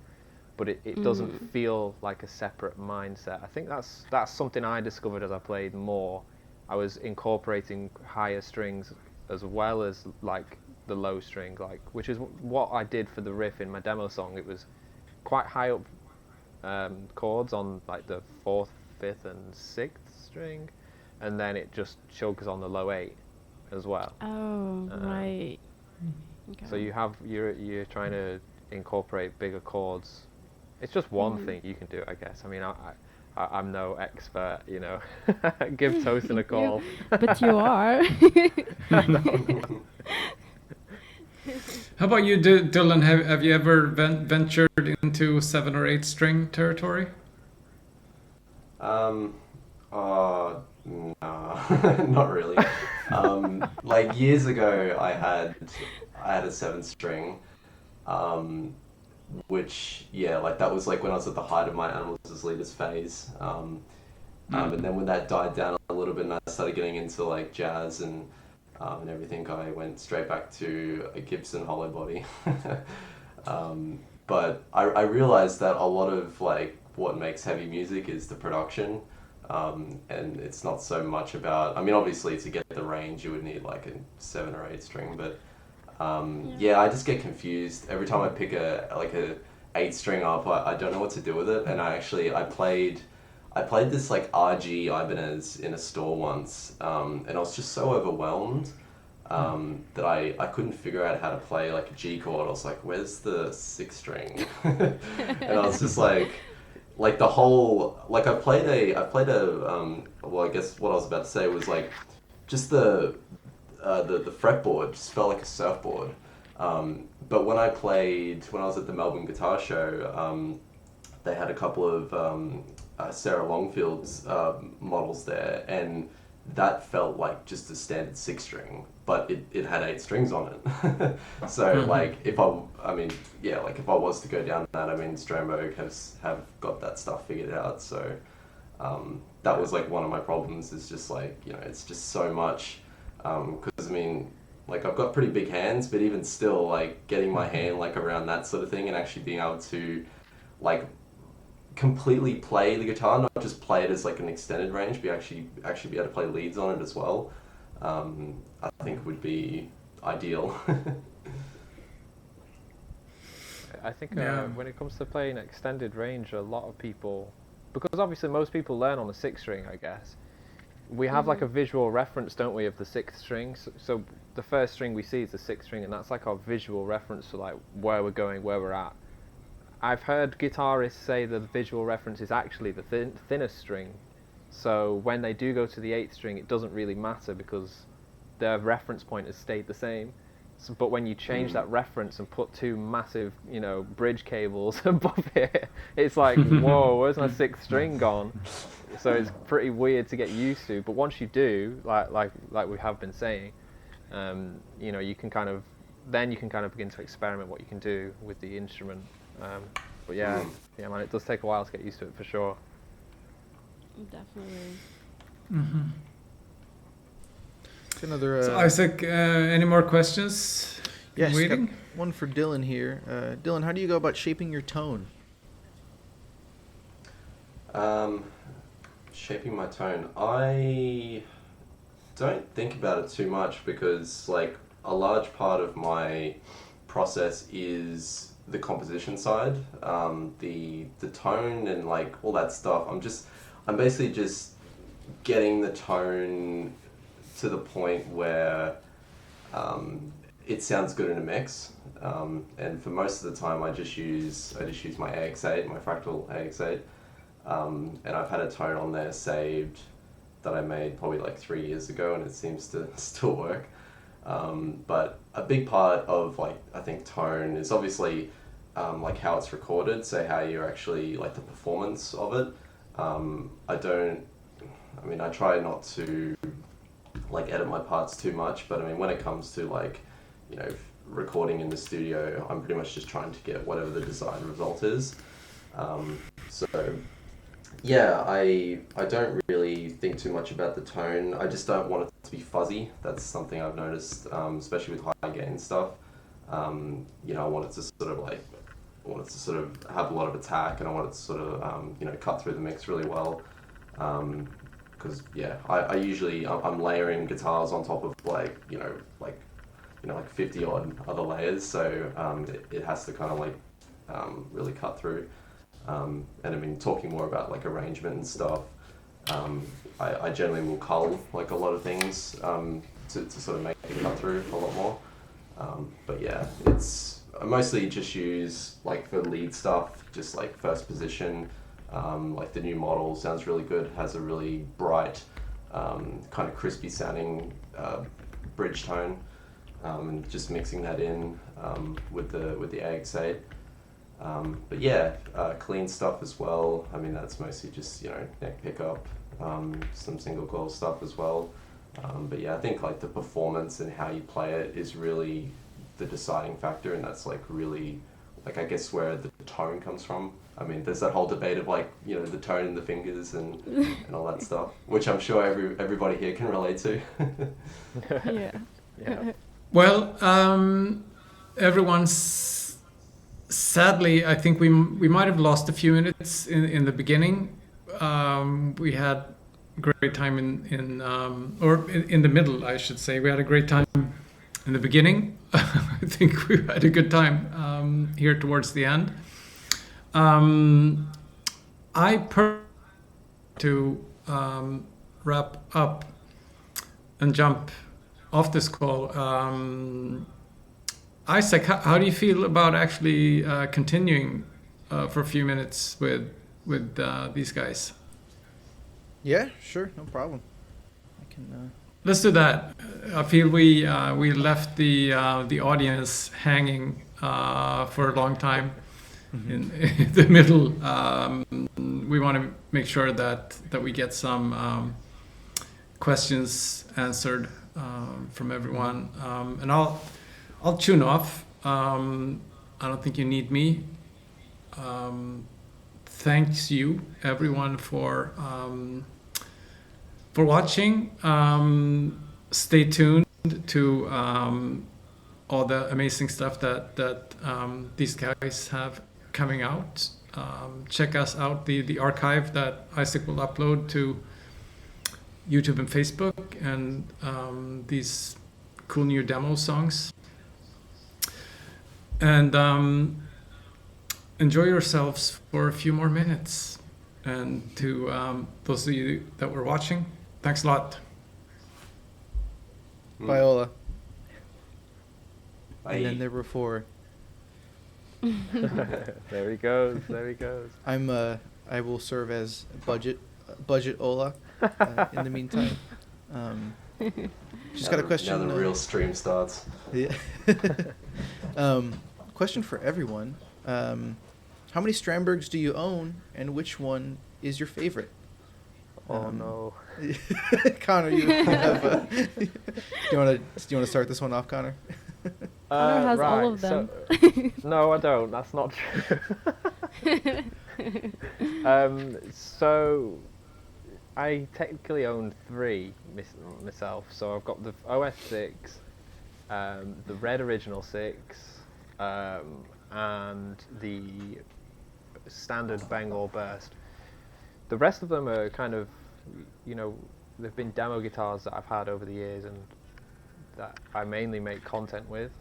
but it doesn't feel like a separate mindset. I think that's something I discovered as I played more. I was incorporating higher strings as well as like the low string, like, which is what I did for the riff in my demo song. It was quite high up chords on like the 4th, 5th and 6th string, and then it just chugs on the low 8 as well. Oh, right. Okay. So you're trying to incorporate bigger chords. It's just one thing you can do, I guess. I mean, I'm no expert, you know. Give Tosin a call. But you are. How about you, Dylan? Have you ever ventured into 7 or 8 string territory? Nah, not really. Like years ago, I had a 7 string, which yeah, like that was like when I was at the height of my Animals as Leaders phase. And then when that died down a little bit, and I started getting into like jazz and everything, I went straight back to a Gibson hollow body. But I realized that a lot of like what makes heavy music is the production. And it's not so much about, I mean, obviously to get the range you would need like a 7 or 8 string, but yeah, I just get confused every time I pick a 8 string up. I don't know what to do with it, and I played this like RG Ibanez in a store once, and I was just so overwhelmed that I couldn't figure out how to play like a G chord. I was like, where's the 6th string? And I was just like the whole, like I played a well, I guess what I was about to say was like just the fretboard just felt like a surfboard. But when I was at the Melbourne Guitar Show, they had a couple of Sarah Longfield's models there, and that felt like just a standard 6 string, but it had 8 strings on it. So like if I mean yeah, like if I was to go down that, I mean Strandberg have got that stuff figured out. So that was like one of my problems, is just like, you know, it's just so much, because I mean, like I've got pretty big hands, but even still, like getting my hand like around that sort of thing and actually being able to like completely play the guitar, not just play it as like an extended range, but actually be able to play leads on it as well, I think would be ideal. I think when it comes to playing extended range, a lot of people, because obviously most people learn on a 6 string, I guess, we have like a visual reference, don't we, of the 6th string. So the first string we see is the 6th string, and that's like our visual reference to like where we're going, where we're at. I've heard guitarists say that the visual reference is actually the thinnest string. So when they do go to the 8th string, it doesn't really matter because their reference point has stayed the same. So, but when you change that reference and put 2 massive, you know, bridge cables above it, it's like, whoa, where's my 6th string gone? So it's pretty weird to get used to. But once you do, like we have been saying, you know, you can kind of begin to experiment what you can do with the instrument. But yeah, man, it does take a while to get used to it for sure. Definitely. Another. So Isaac, any more questions? Yes, waiting. got one for Dylan here. Dylan, how do you go about shaping your tone? Shaping my tone, I don't think about it too much, because like a large part of my process is the composition side, the tone and like all that stuff. I'm basically just getting the tone to the point where it sounds good in a mix, and for most of the time I just use my AX8, my fractal AX8, and I've had a tone on there saved that I made probably like 3 years ago, and it seems to still work. But a big part of like, I think, tone is obviously like how it's recorded, so how you're actually like the performance of it. I try not to like edit my parts too much, but I mean when it comes to like, you know, recording in the studio, I'm pretty much just trying to get whatever the desired result is. So yeah, I don't really think too much about the tone. I just don't want it to be fuzzy. That's something I've noticed, especially with high gain stuff. You know, I want it to sort of have a lot of attack, and I want it to sort of you know, cut through the mix really well. Because yeah, I'm layering guitars on top of like 50 odd other layers, so it has to kind of like really cut through. And I mean, talking more about like arrangement and stuff, I generally will cull like a lot of things to sort of make it cut through a lot more. But yeah, I mostly just use like for lead stuff, just like first position. Like the new model sounds really good, has a really bright, kind of crispy sounding bridge tone. and just mixing that in with the AX8. But yeah, clean stuff as well. I mean, that's mostly just, you know, neck pickup, some single coil stuff as well. But yeah, I think like the performance and how you play it is really the deciding factor, and that's like really, like, I guess where the tone comes from. I mean, there's that whole debate of like, you know, the tone in the fingers and all that stuff, which I'm sure everybody here can relate to. Yeah. Yeah. Well, everyone's sadly, I think we might have lost a few minutes in the beginning. We had a great time in the middle, I should say. We had a great time in the beginning. I think we had a good time here towards the end. To wrap up and jump off this call. Isaac, how do you feel about actually continuing for a few minutes with these guys? Yeah, sure, no problem. I can. Let's do that. I feel we left the audience hanging for a long time in the middle. We want to make sure that we get some questions answered from everyone, and I'll tune off. I don't think you need me. Thanks you everyone for watching. Stay tuned to all the amazing stuff that these guys have coming out. Check us out, the archive that Isaac will upload to YouTube and Facebook, and these cool new demo songs. And enjoy yourselves for a few more minutes. And to those of you that were watching, thanks a lot. Viola. Bye. And then there were four. There he goes. There he goes. I will serve as budget Ola in the meantime. Just got a question. Now the real stream starts. Yeah. Question for everyone. How many Stranbergs do you own, and which one is your favorite? Oh no. Connor, you have. Do you want to start this one off, Connor? Connor has all of them. So, no, I don't. That's not true. So I technically own 3 myself. So I've got the OS 6, the Red Original 6, and the standard Bengal Burst. The rest of them are kind of, you know, they've been demo guitars that I've had over the years and that I mainly make content with.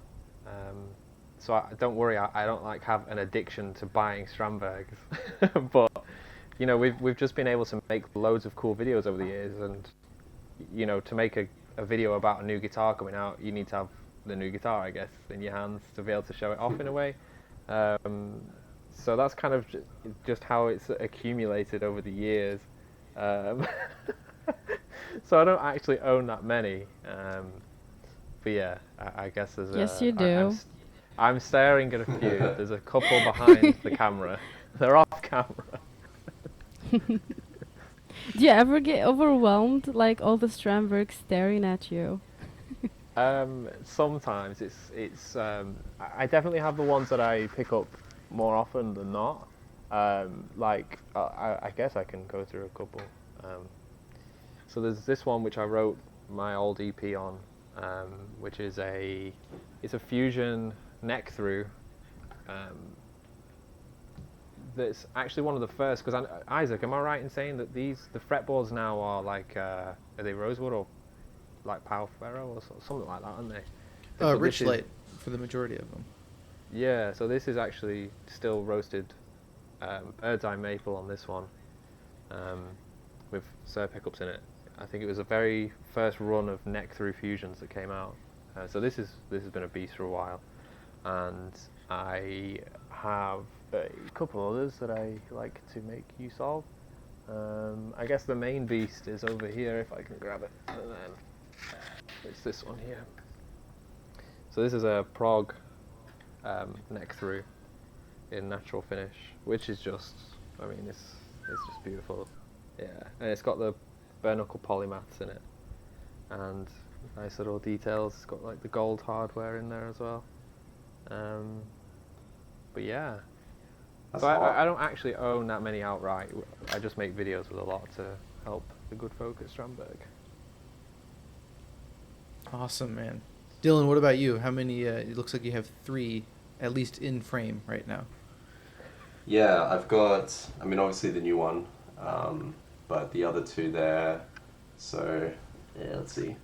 So don't worry, I don't like have an addiction to buying Stranbergs. But you know, we've just been able to make loads of cool videos over the years, and you know, to make a video about a new guitar coming out, you need to have the new guitar, I guess, in your hands to be able to show it off in a way. So that's kind of just how it's accumulated over the years. So I don't actually own that many. But yeah, I guess there's Yes, you do. I'm staring at a few. There's a couple behind the camera. They're off camera. Do you ever get overwhelmed, like all the Stranbergs staring at you? Sometimes it's I definitely have the ones that I pick up more often than not. Like I guess I can go through a couple. So there's this one which I wrote my old EP on, which is it's a fusion neck through. That's actually one of the first, because Isaac, am I right in saying that the fretboards now are like are they rosewood or like Pau Ferro or something like that, aren't they? So Richlight for the majority of them. Yeah, so this is actually still roasted bird's eye maple on this one, with Sir pickups in it. I think it was the very first run of neck through fusions that came out. So this has been a beast for a while, and I have a couple others that I like to make use of. I guess the main beast is over here if I can grab it, and then it's this one here. So this is a prog neck through in natural finish, which is just, I mean, it's just beautiful. Yeah, and it's got the bare knuckle polymaths in it, and nice little details. It's got like the gold hardware in there as well. But yeah, so I don't actually own that many outright. I just make videos with a lot to help the good folk at Strandberg. Awesome, man. Dylan, what about you? How many? It looks like you have 3, at least in frame right now. Yeah, I've got, I mean, obviously the new one, but the other 2 there. So, yeah, let's see.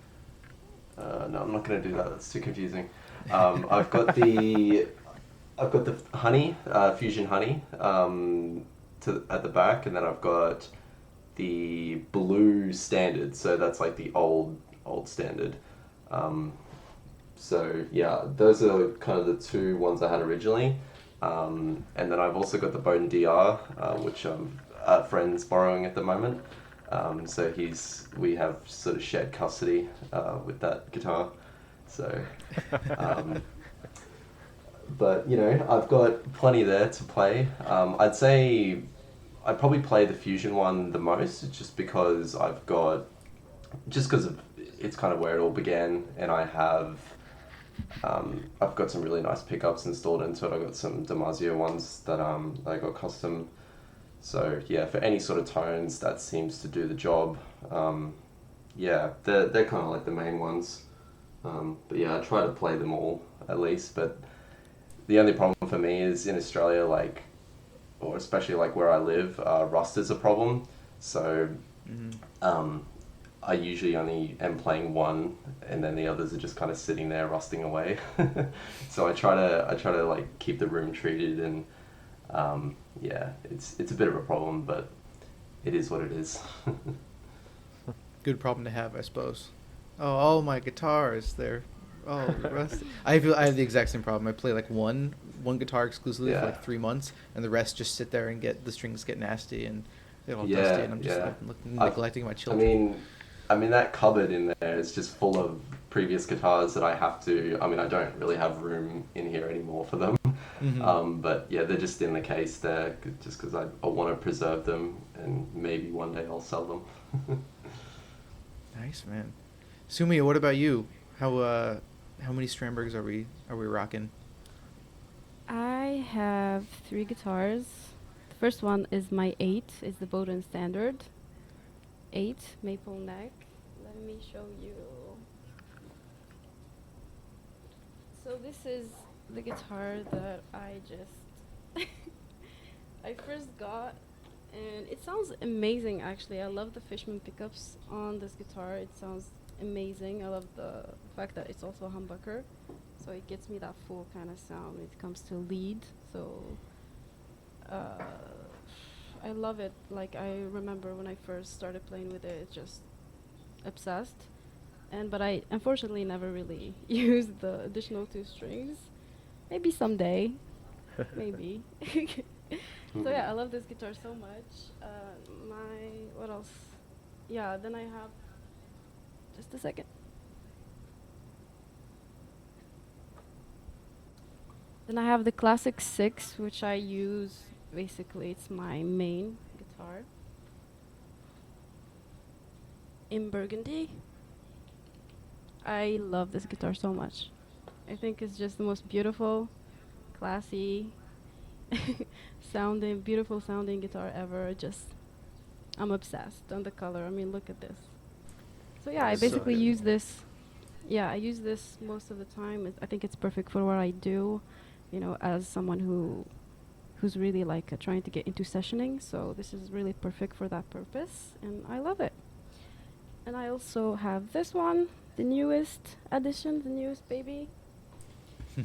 No, I'm not going to do that. That's too confusing. I've got the honey, fusion honey, at the back, and then I've got the blue standard. So that's like the old standard. So yeah, those are kind of the 2 ones I had originally. And then I've also got the Boden DR, which a friend's borrowing at the moment. So we have sort of shared custody with that guitar. So, but you know, I've got plenty there to play. I'd say I probably play the Fusion one the most, just because it's kind of where it all began, and I've got some really nice pickups installed into it. I've got some Damasio ones that I got custom. So yeah, for any sort of tones, that seems to do the job. Yeah, they're kind of like the main ones. But yeah, I try to play them all at least. But the only problem for me is in Australia, like, or especially like where I live, rust is a problem. So I usually only am playing one, and then the others are just kind of sitting there rusting away. So I try to like keep the room treated, and yeah, it's a bit of a problem, but it is what it is. Good problem to have, I suppose. Oh, all my guitars, they're rusty. I have the exact same problem. I play like one guitar exclusively for like 3 months, and the rest just sit there and the strings get nasty and they're all dusty, and I'm just neglecting my children. I mean that cupboard in there is just full of previous guitars that I don't really have room in here anymore for them. Mm-hmm. But yeah, they're just in the case there just because I want to preserve them, and maybe one day I'll sell them. Nice, man. Soumia, what about you? How many Stranbergs are we rocking? I have 3 guitars. The first one is my 8. It's the Boden Standard 8 maple neck. Let me show you. So this is the guitar that I just I first got, and it sounds amazing actually. I love the Fishman pickups on this guitar. It sounds amazing. I love the fact that it's also a humbucker, so it gets me that full kind of sound when it comes to lead. So I love it. Like, I remember when I first started playing with it, it's just obsessed. But I unfortunately never really used the additional 2 strings. Maybe someday. Maybe. So yeah, I love this guitar so much. What else? Yeah, then I have, just a second. Then I have the Classic 6, which I use, basically it's my main guitar. In Burgundy. I love this guitar so much. I think it's just the most beautiful, classy, beautiful sounding guitar ever. I'm obsessed on the color. I mean, look at this. So yeah, I basically use this. Yeah, I use this most of the time. I think it's perfect for what I do, as someone who's really like trying to get into sessioning. So this is really perfect for that purpose, and I love it. And I also have this one, the newest addition, the newest baby.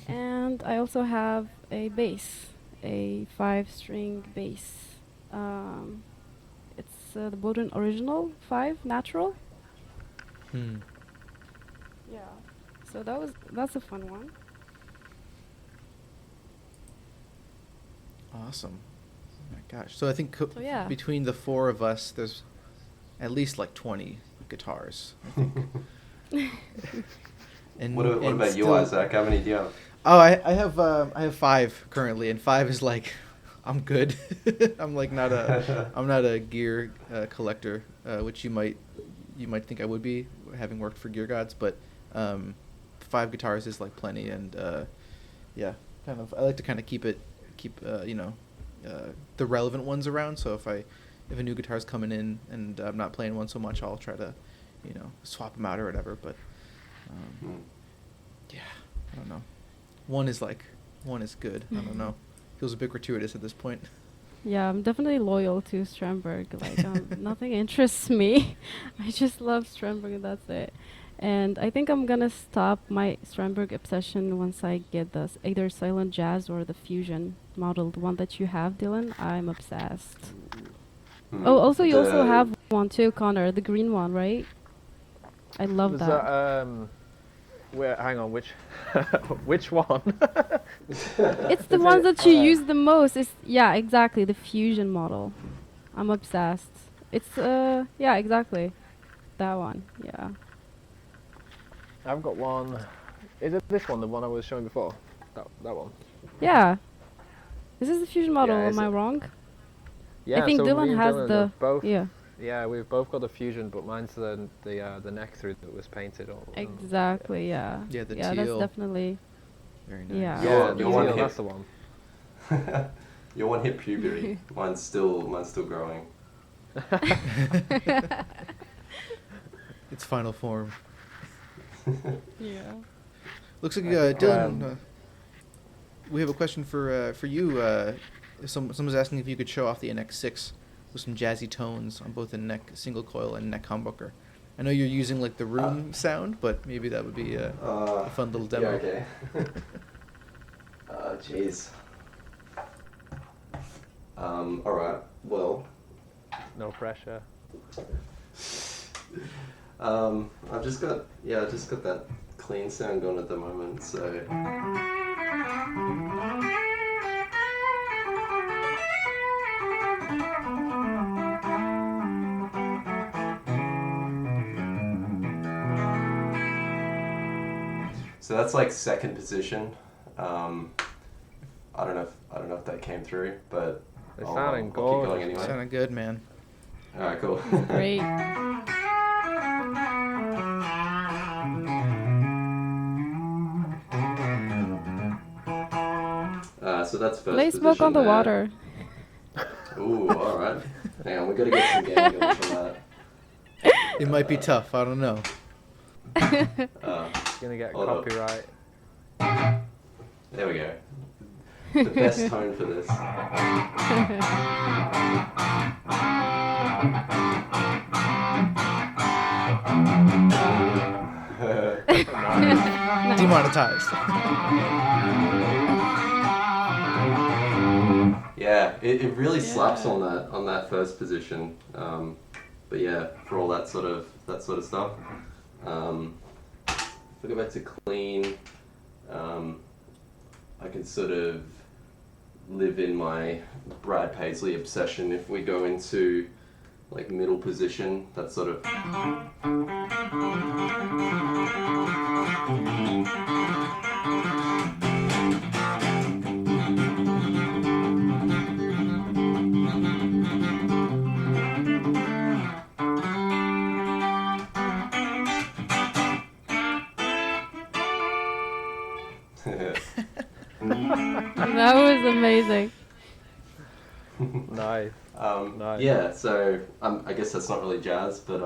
And I also have a bass, a 5-string bass. It's the Boden Original 5 Natural. Yeah, so that's a fun one. Awesome. Oh my gosh. So I think between the 4 of us, there's at least like 20 guitars, I think. And What and about you, still- Isaac? How many do you have? Oh, I have 5 currently, and 5 is like, I'm good. I'm like I'm not a gear collector, which you might think I would be, having worked for Gear Gods, but 5 guitars is like plenty, and yeah, kind of I like to kind of keep the relevant ones around. So if a new guitar's coming in and I'm not playing one so much, I'll try to swap them out or whatever. But yeah, I don't know. One is good. I don't know. Feels a bit gratuitous at this point. Yeah, I'm definitely loyal to Strandberg. Like, nothing interests me. I just love Strandberg, and that's it. And I think I'm gonna stop my Strandberg obsession once I get this either silent jazz or the fusion model, the one that you have, Dylan. I'm obsessed. Oh, also you also have one too, Connor, the green one, right? I love Was that. hang on, which which one? It's the ones that you use the most. Yeah, exactly, the fusion model. I'm obsessed. It's yeah, exactly. That one. Yeah. I've got one. Is it this one, the one I was showing before? That one. Yeah. This is the fusion model, Yeah, am I wrong? Yeah, I think so me Dylan and has Dylan the have both. yeah. Yeah, we've both got the fusion, but mine's the neck through that was painted on. Exactly, yeah. Yeah, the yeah, teal. that's definitely Very nice. yeah. Yeah, Your one hit. that's the one. Your one hit puberty. Mine's still growing. Its final form. Yeah. Looks like I think, Dylan. We have a question for you. Someone's asking if you could show off the NX6 with some jazzy tones on both the neck single coil and neck humbucker. I know you're using like the room sound, but maybe that would be a fun little demo. Yeah, okay. Jeez. All right. Well. No pressure. I've just got that clean sound going at the moment, so. So that's like second position. I don't know if that came through, but It's I'll sounding keep gorgeous. going anyway. Sounded good, man. All right, cool. Great. So that's first Play position Smoke on the there. Water. Ooh, all right. Hang on, we gotta get some game going from that. It might be tough. I don't know. It's gonna get Hold up. copyright. There we go. The best tone for this. Demonetized. Yeah, it really slaps on that first position. But yeah, for all that sort of stuff. If we go back to clean, I can sort of live in my Brad Paisley obsession. If we go into like middle position, that sort of. That was amazing. Nice. Nice. Yeah, so I guess that's not really jazz, but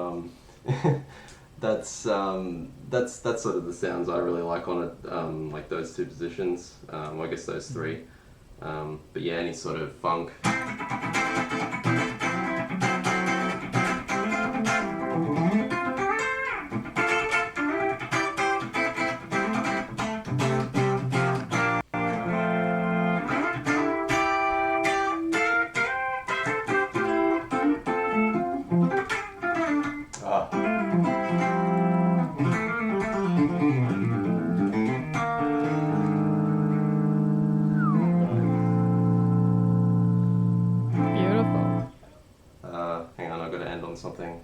that's sort of the sounds I really like on it, like those two positions. Well, I guess those three. But yeah, any sort of funk. Beautiful. Hang on, I've got to end on something.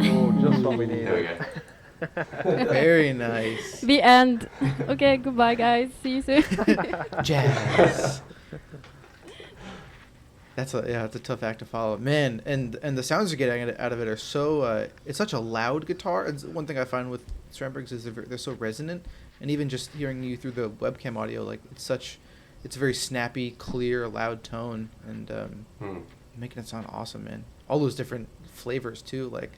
Oh, what we need. There we go. Very nice. The end. Okay, goodbye, guys. See you soon. Jazz. That's a tough act to follow, man. And the sounds you're getting out of it are so. It's such a loud guitar. And one thing I find with Stranbergs is they're so resonant, and even just hearing you through the webcam audio, like it's a very snappy, clear, loud tone, and making it sound awesome, man. All those different flavors too. Like,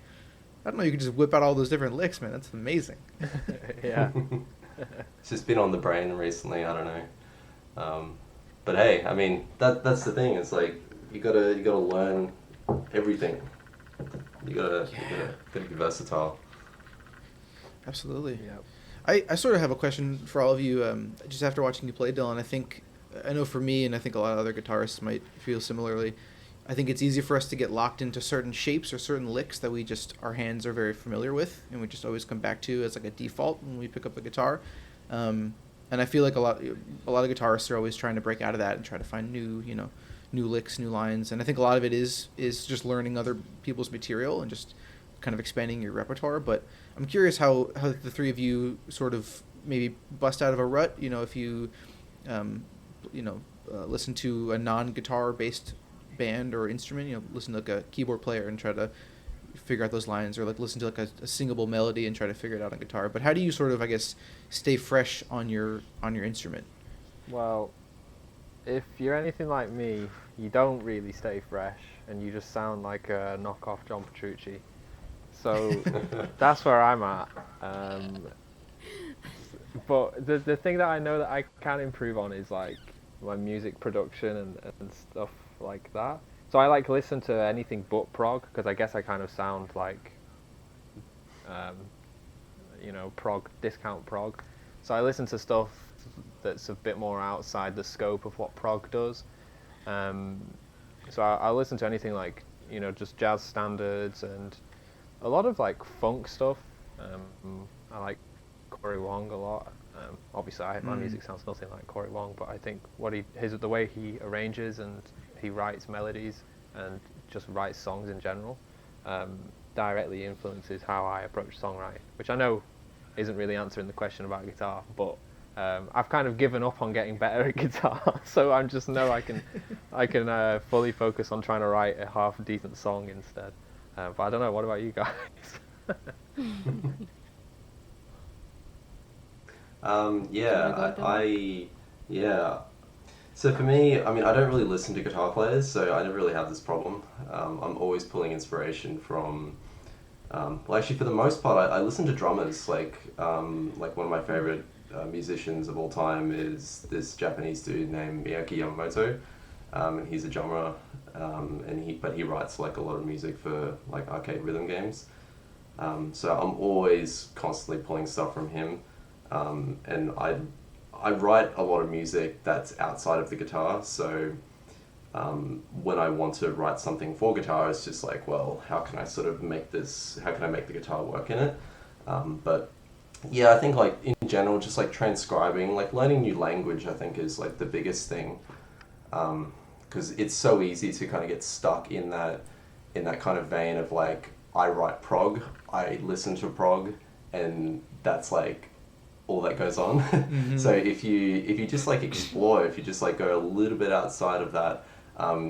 I don't know, you can just whip out all those different licks, man. That's amazing. Yeah. It's just been on the brain recently. I don't know. But hey, I mean, that's the thing. It's like you gotta learn everything. You gotta be versatile. Absolutely. Yep. I sort of have a question for all of you. Just after watching you play, Dylan, I know for me, and I think a lot of other guitarists might feel similarly. I think it's easy for us to get locked into certain shapes or certain licks that our hands are very familiar with, and we just always come back to as like a default when we pick up a guitar. And I feel like a lot of guitarists are always trying to break out of that and try to find new licks, new lines. And I think a lot of it is just learning other people's material and just kind of expanding your repertoire. But I'm curious how the three of you sort of maybe bust out of a rut. If you listen to a non-guitar based band or instrument, listen to like a keyboard player and try to figure out those lines, or like listen to like a singable melody and try to figure it out on guitar. But how do you sort of, I guess, stay fresh on your instrument? Well, if you're anything like me, you don't really stay fresh, and you just sound like a knockoff John Petrucci. So that's where I'm at. But the thing that I know that I can improve on is like my music production and stuff like that. So I like listen to anything but prog, because I guess I kind of sound like prog, discount prog. So I listen to stuff that's a bit more outside the scope of what prog does. So I listen to anything like just jazz standards and a lot of like funk stuff. I like Corey Wong a lot. Obviously, my music sounds nothing like Corey Wong, but I think the way he arranges and he writes melodies and just writes songs in general directly influences how I approach songwriting, which I know isn't really answering the question about guitar, but I've kind of given up on getting better at guitar, so I just know I can fully focus on trying to write a half decent song instead. But I don't know. What about you guys? Yeah. So for me, I mean, I don't really listen to guitar players, so I never really have this problem. I'm always pulling inspiration from, well, actually, for the most part, I listen to drummers. Like one of my favorite musicians of all time is this Japanese dude named Miyaki Yamamoto, and he's a drummer, but he writes like a lot of music for like arcade rhythm games. So I'm always constantly pulling stuff from him, and I write a lot of music that's outside of the guitar, so when I want to write something for guitar, it's just like, well, how can I make the guitar work in it? But yeah, I think like in general, just like transcribing, like learning new language, I think is like the biggest thing, because it's so easy to kind of get stuck in that kind of vein of like, I write prog, I listen to prog, and that's like all that goes on. Mm-hmm. So if you just like explore, if you just like go a little bit outside of that,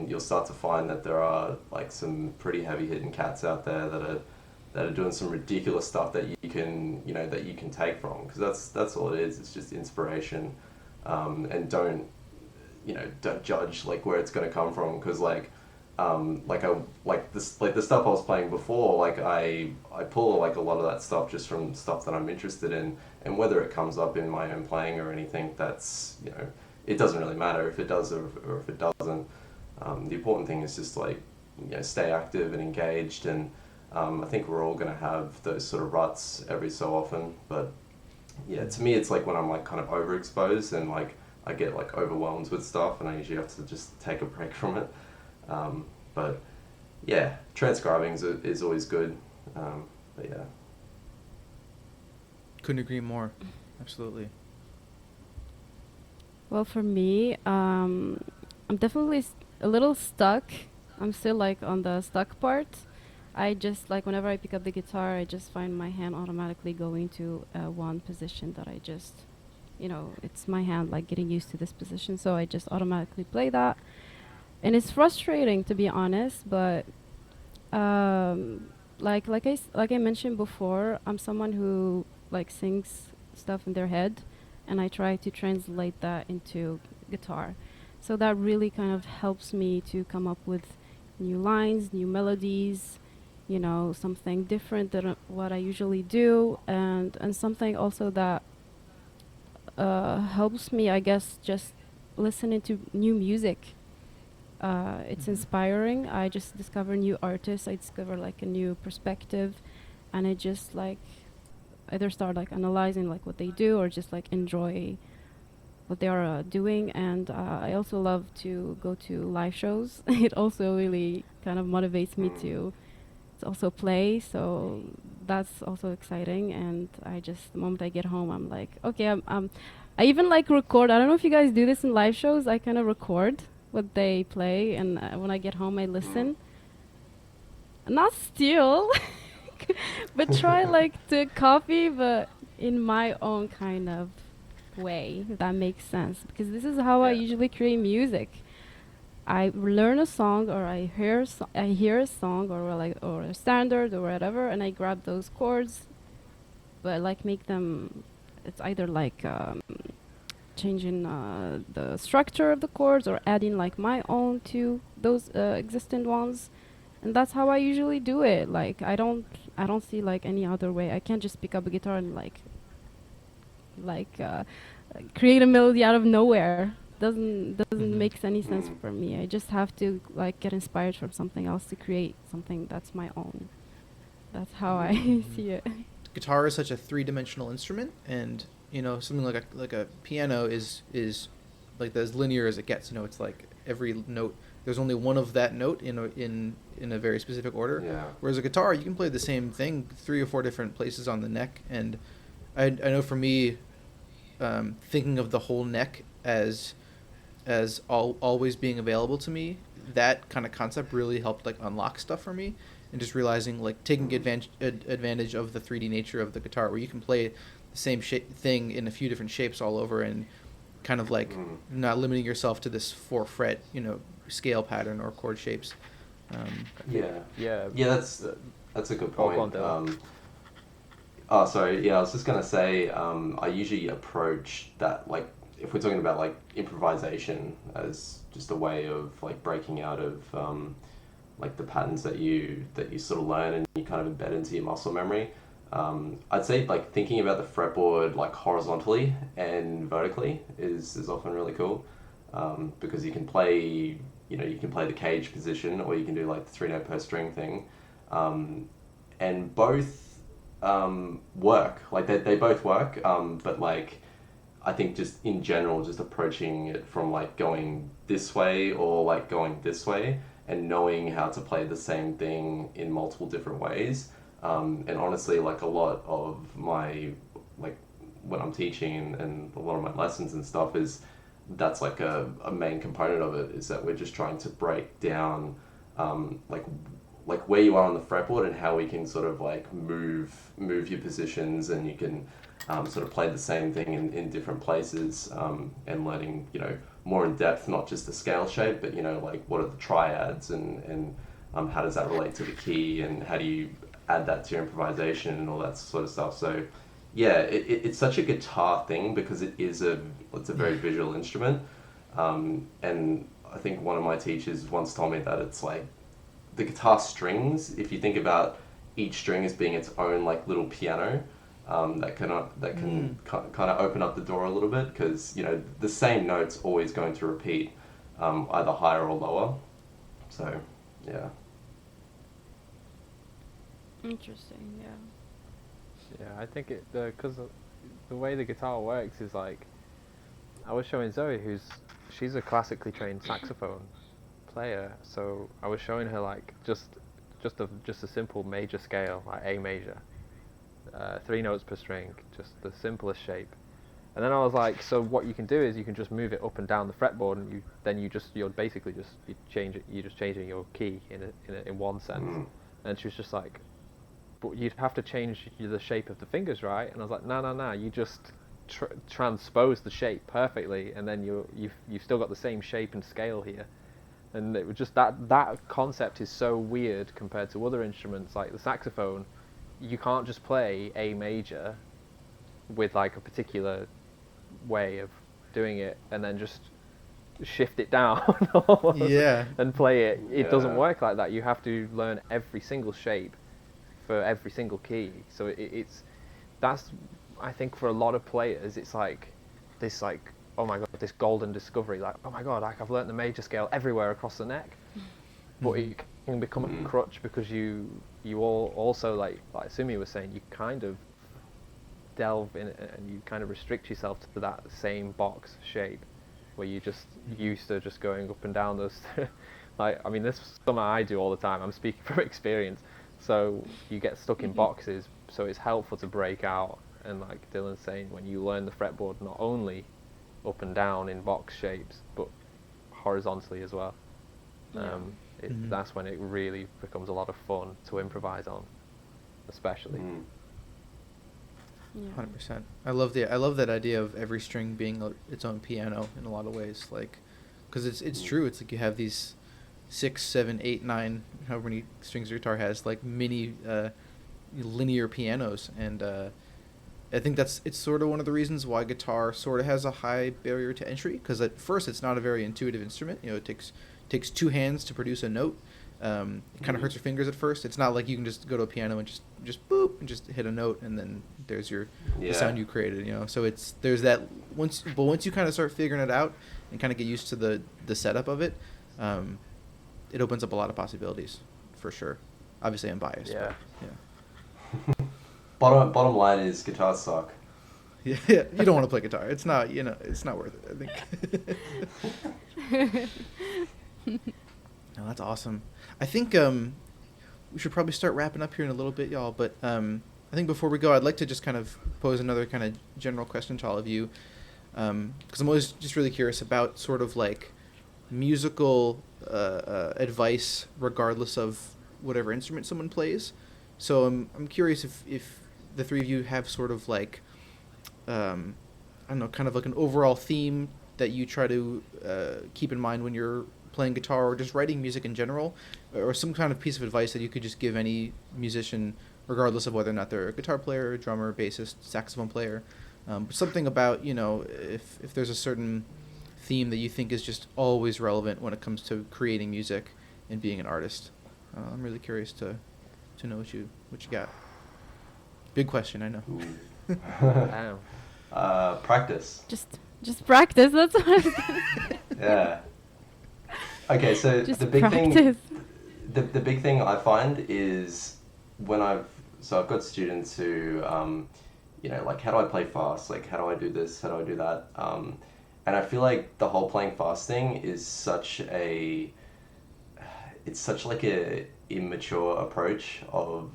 you'll start to find that there are like some pretty heavy hitting cats out there that are doing some ridiculous stuff that you can take from, because that's all it is. It's just inspiration, and don't judge like where it's going to come from, because the stuff I was playing before, like I pull like a lot of that stuff just from stuff that I'm interested in, and whether it comes up in my own playing or anything, that's it doesn't really matter if it does or if it doesn't. The important thing is just like stay active and engaged, and I think we're all going to have those sort of ruts every so often, but yeah, to me it's like when I'm like kind of overexposed and like I get like overwhelmed with stuff, and I usually have to just take a break from it. But yeah, transcribing is always good. But yeah. Couldn't agree more. Absolutely. Well, for me, I'm definitely a little stuck. I'm still like on the stuck part. I just like whenever I pick up the guitar, I just find my hand automatically going to one position that I just, it's my hand like getting used to this position, so I just automatically play that, and it's frustrating to be honest, but like I mentioned before, I'm someone who like sings stuff in their head, and I try to translate that into guitar. So that really kind of helps me to come up with new lines, new melodies, something different than what I usually do, and something also that helps me, I guess, just listening to new music. It's inspiring. I just discover new artists. I discover like a new perspective, and I just like either start like analyzing like what they do or just like enjoy what they are doing. And I also love to go to live shows. It also really kind of motivates me to also play. So that's also exciting. And I just the moment I get home, I'm like, okay, I even like record. I don't know if you guys do this in live shows. I kind of record what they play, and when I get home, I listen. Not steal, but try like to copy, but in my own kind of way, if that makes sense. Because this is how I usually create music. I learn a song, or I hear a song, or a standard or whatever, and I grab those chords, but like make them. It's either like changing the structure of the chords or adding like my own to those existing ones, and that's how I usually do it. Like I don't see like any other way. I can't just pick up a guitar and create a melody out of nowhere. Doesn't make any sense for me. I just have to like get inspired from something else to create something that's my own. That's how I see it. Guitar is such a three-dimensional instrument, and something like a piano is like as linear as it gets. It's like every note, there's only one of that note in a very specific order. Yeah. Whereas a guitar, you can play the same thing 3 or 4 different places on the neck. And I know for me, thinking of the whole neck as always being available to me, that kind of concept really helped like unlock stuff for me, and just realizing like taking advantage of the 3D nature of the guitar, where you can play the same thing in a few different shapes all over, and kind of like not limiting yourself to this 4-fret scale pattern or chord shapes. That's a good point. Go on, Sorry. I was just gonna say, I usually approach that, like, if we're talking about like improvisation as just a way of like breaking out of like the patterns that you sort of learn and you kind of embed into your muscle memory. I'd say like thinking about the fretboard like horizontally and vertically is often really cool, because you can play the cage position, or you can do like the 3-note per string thing, and both work. Like they both work, but like I think just in general, just approaching it from like going this way or like going this way, and knowing how to play the same thing in multiple different ways. And honestly, like a lot of my, like when I'm teaching and a lot of my lessons and stuff that's like a main component of it, is that we're just trying to break down like where you are on the fretboard and how we can sort of like move your positions, and you can sort of play the same thing in different places, and learning, more in depth, not just the scale shape, but, like what are the triads and how does that relate to the key, and how do you add that to your improvisation and all that sort of stuff. So yeah, it's such a guitar thing because it's a very visual instrument. And I think one of my teachers once told me that it's like the guitar strings, if you think about each string as being its own like little piano, that can kind of open up the door a little bit, because the same note's always going to repeat, either higher or lower. So yeah. Interesting, yeah. Yeah, I think because the way the guitar works is like, I was showing Zoe, she's a classically trained saxophone player, so I was showing her like just a simple major scale, like A major, 3 notes per string, just the simplest shape. And then I was like, so what you can do is you can just move it up and down the fretboard, and you're basically just changing your key in one sense. And she was just like, but you'd have to change the shape of the fingers, right? And I was like, no, you just transpose the shape perfectly, and then you've still got the same shape and scale here. And it was just that concept is so weird compared to other instruments like the saxophone. You can't just play A major with like a particular way of doing it and then just shift it down and play it. It doesn't work like that. You have to learn every single shape for every single key. So that's I think for a lot of players it's like this, like, oh my god, this golden discovery, like, oh my god, like I've learnt the major scale everywhere across the neck. But it can become a crutch because you all also like Soumia was saying, you kind of delve in it and you kind of restrict yourself to that same box shape where you just used to just going up and down those like, I mean, this is something I do all the time, I'm speaking from experience. So you get stuck in boxes, so it's helpful to break out. And like Dylan's saying, when you learn the fretboard not only up and down in box shapes but horizontally as well, that's when it really becomes a lot of fun to improvise on, especially. 100%. I love that idea of every string being its own piano in a lot of ways, like, because it's true. It's like you have these 6, 7, 8, 9, however many strings your guitar has, like mini linear pianos, and I think it's sort of one of the reasons why guitar sort of has a high barrier to entry, because at first it's not a very intuitive instrument. You know, it takes 2 hands to produce a note. It kind of hurts your fingers at first. It's not like you can just go to a piano and just boop and just hit a note and then there's the sound you created. You know, so there's that once you kind of start figuring it out and kind of get used to the setup of it, it opens up a lot of possibilities for sure. Obviously, I'm biased. Yeah. But, yeah. Bottom line is guitars suck. Yeah, you don't want to play guitar. It's not, it's not worth it, I think. No, that's awesome. I think we should probably start wrapping up here in a little bit, y'all. But I think before we go, I'd like to just kind of pose another kind of general question to all of you, because I'm always just really curious about sort of like musical advice, regardless of whatever instrument someone plays. So I'm curious if the three of you have sort of like, I don't know, kind of like an overall theme that you try to keep in mind when you're playing guitar or just writing music in general, or some kind of piece of advice that you could just give any musician, regardless of whether or not they're a guitar player, drummer, bassist, saxophone player. Something about, if there's a certain theme that you think is just always relevant when it comes to creating music and being an artist. I'm really curious to know what you got. Big question, I know. Practice. Just practice. That's what I was gonna say. Yeah. Okay, so Just the big practice. thing, the big thing I find is when I've got students who, like, how do I play fast? Like, how do I do this? How do I do that? And I feel like the whole playing fast thing is such like a immature approach of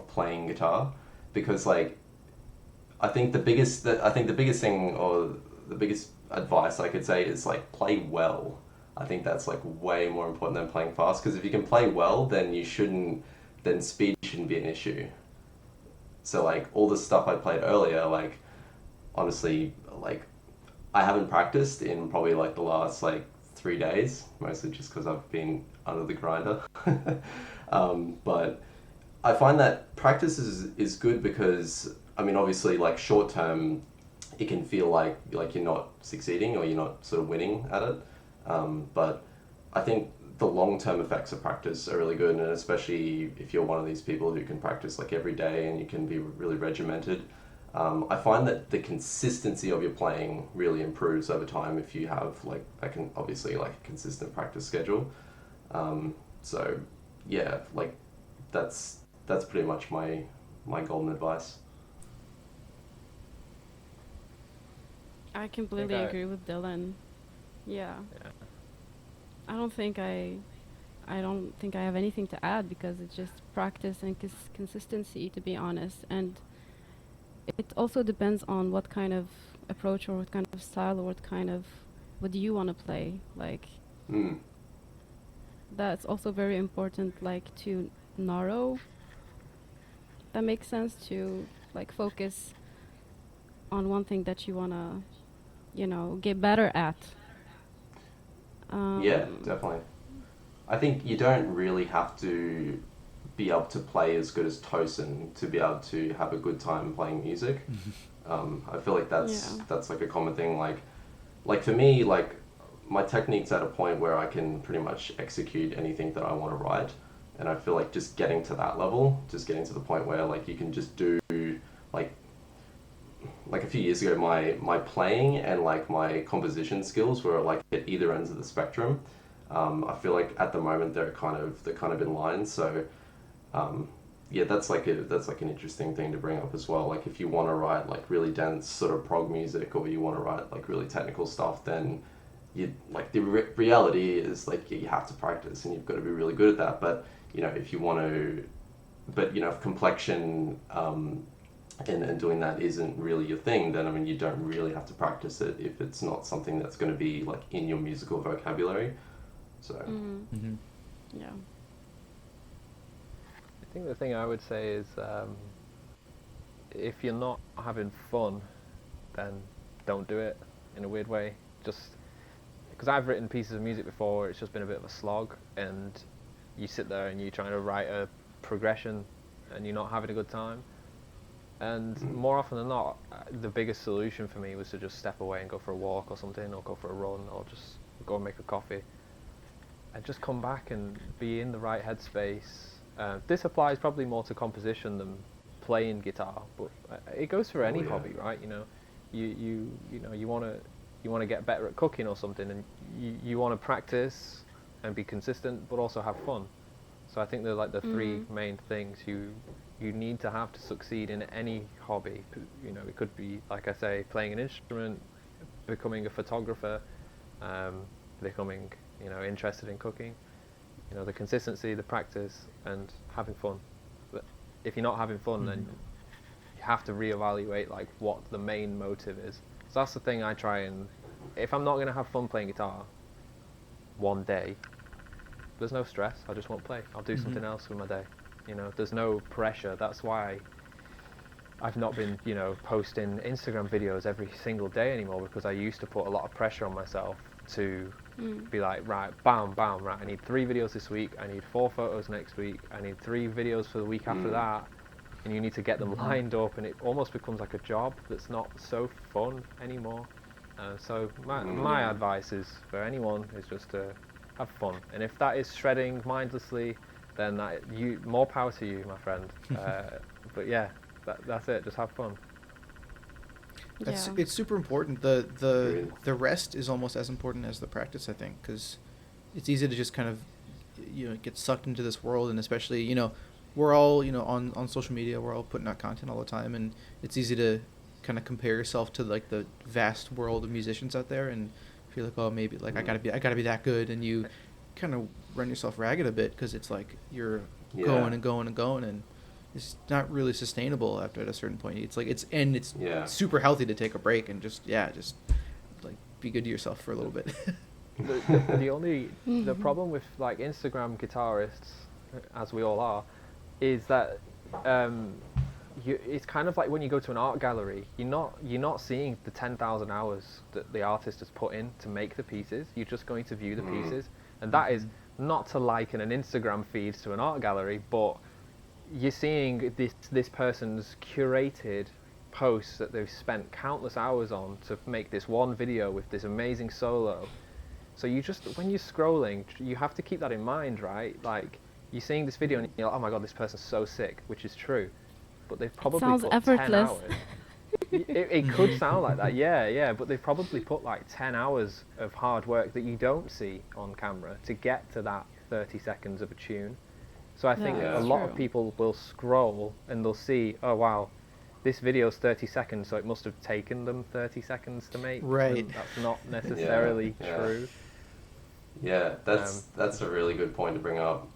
playing guitar, because like I think the biggest thing, or the biggest advice I could say, is like play well. I think that's like way more important than playing fast, because if you can play well, then speed shouldn't be an issue. So like all the stuff I played earlier, like honestly, like I haven't practiced in probably like the last like 3 days, mostly just because I've been under the grinder. But I find that practice is good, because I mean, obviously, like short term, it can feel like you're not succeeding or you're not sort of winning at it. But I think the long-term effects of practice are really good, and especially if you're one of these people who can practice like every day and you can be really regimented. I find that the consistency of your playing really improves over time if you have like a consistent practice schedule. So yeah, like that's pretty much my golden advice. I completely agree with Dylan. Yeah. I don't think I have anything to add, because it's just practice and consistency, to be honest. And it also depends on what kind of approach or what kind of style or what do you want to play. Like, that's also very important, like to narrow. That makes sense, to like focus on one thing that you wanna, get better at. Yeah, Um, definitely. I think you don't really have to be able to play as good as Tosin to be able to have a good time playing music. I feel like yeah. that's like a common thing. Like for me, like my technique's at a point where I can pretty much execute anything that I want to write, and I feel like just getting to that level, just getting to the point where like you can just do like like a few years ago, my playing and like my composition skills were like at either ends of the spectrum. I feel like at the moment they're kind of in line. So yeah, that's like an interesting thing to bring up as well. Like if you want to write like really dense sort of prog music, or you want to write like really technical stuff, then you like the reality is like you have to practice and you've got to be really good at that. But if you want to, but if complexion and doing that isn't really your thing, then I mean you don't really have to practice it if it's not something that's going to be like in your musical vocabulary. So Mm-hmm. Yeah. I think the thing I would say is, if you're not having fun, then don't do it. In a weird way, just because I've written pieces of music before where it's just been a bit of a slog, and you sit there and you're trying to write a progression and you're not having a good time. And more often than not, the biggest solution for me was to just step away and go for a walk or something, or go for a run, or just go and make a coffee, and just come back and be in the right headspace. This applies probably more to composition than playing guitar, but it goes for any hobby, right? You want to get better at cooking or something, and you want to practice and be consistent, but also have fun. So I think they're like the three main things you need to have to succeed in any hobby. It could be, like I say, playing an instrument, becoming a photographer, becoming interested in cooking. The consistency, the practice, and having fun. But if you're not having fun, then you have to reevaluate like what the main motive is. So that's the thing I try and, if I'm not going to have fun playing guitar one day, there's no stress. I just won't play. I'll do something else with my day. There's no pressure. That's why I've not been, posting Instagram videos every single day anymore, because I used to put a lot of pressure on myself to be like, right, bam, bam, right, I need 3 videos this week, I need 4 photos next week, I need 3 videos for the week after that, and you need to get them lined up, and it almost becomes like a job that's not so fun anymore. So my advice is for anyone is just to have fun, and if that is shredding mindlessly, then more power to you, my friend. But yeah, that's it. Just have fun. It's super important. The rest is almost as important as the practice, I think, because it's easy to just kind of get sucked into this world, and especially we're all on social media, we're all putting out content all the time, and it's easy to kind of compare yourself to like the vast world of musicians out there and feel like, oh, maybe like I gotta be that good, and you kind of run yourself ragged a bit because it's like you're going and going and going, and it's not really sustainable after at a certain point. It's like it's super healthy to take a break and just like be good to yourself for a little bit. The problem with like Instagram guitarists, as we all are, is that it's kind of like when you go to an art gallery, you're not seeing the 10,000 hours that the artist has put in to make the pieces. You're just going to view the pieces, and that is not to liken an Instagram feed to an art gallery, but you're seeing this person's curated posts that they've spent countless hours on to make this one video with this amazing solo. So when you're scrolling, you have to keep that in mind, right? Like, you're seeing this video and you're like, oh my god, this person's so sick, which is true. But they've probably sounds put effortless. 10 hours. It could sound like that, yeah, but they've probably put like 10 hours of hard work that you don't see on camera to get to that 30 seconds of a tune. So I think a lot of people will scroll and they'll see, oh wow, this video's 30 seconds, so it must have taken them 30 seconds to make. Right. And that's not necessarily true. Yeah, that's a really good point to bring up.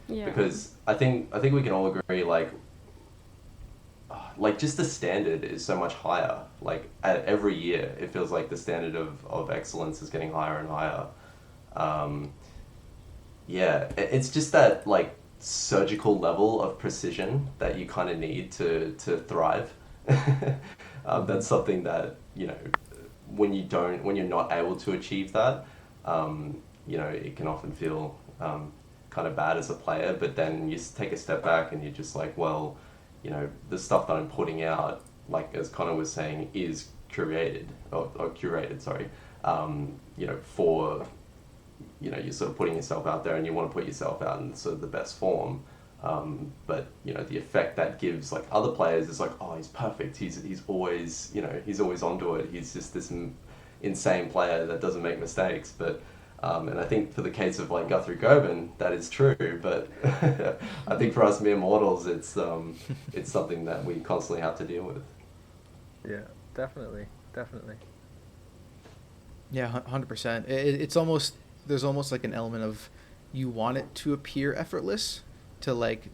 Yeah. Because I think we can all agree, like just the standard is so much higher. Like every year, it feels like the standard of excellence is getting higher and higher. Yeah, it's just that like surgical level of precision that you kind of need to thrive. That's something that, you know, when you're not able to achieve that, you know, it can often feel kind of bad as a player, but then you take a step back and you're just like, well, you know, the stuff that I'm putting out, like as Connor was saying, is curated, sorry, you know, for, you know, you're sort of putting yourself out there and you want to put yourself out in sort of the best form. But, you know, the effect that gives like other players is like, oh, he's perfect. He's always, you know, he's always onto it. He's just this insane player that doesn't make mistakes. But, and I think for the case of like Guthrie Goben, that is true. But I think for us mere mortals, it's something that we constantly have to deal with. Yeah, definitely. Yeah, 100%. It's almost, there's almost like an element of you want it to appear effortless, to like,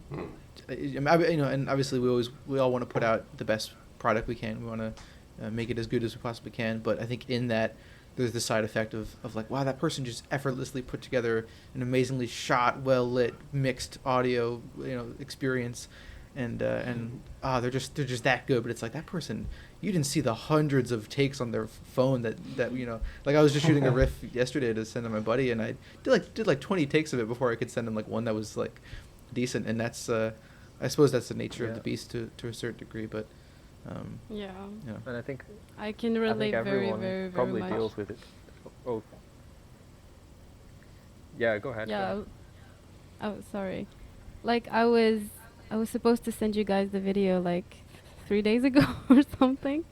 you know, and obviously we all want to put out the best product we can. We want to make it as good as we possibly can. But I think in that, there's the side effect of like, wow, that person just effortlessly put together an amazingly shot, well lit, mixed audio, you know, experience, and they're just that good. But it's like, that person, you didn't see the hundreds of takes on their phone that you know, like I was just shooting a riff yesterday to send to my buddy, and I did like 20 takes of it before I could send him like one that was like decent. And that's I suppose that's the nature of the beast to a certain degree. But Yeah. And I think I can relate very, everyone very, very probably much. deals with it. Oh, yeah, go ahead. Yeah. Oh, sorry. Like I was supposed to send you guys the video like 3 days ago or something,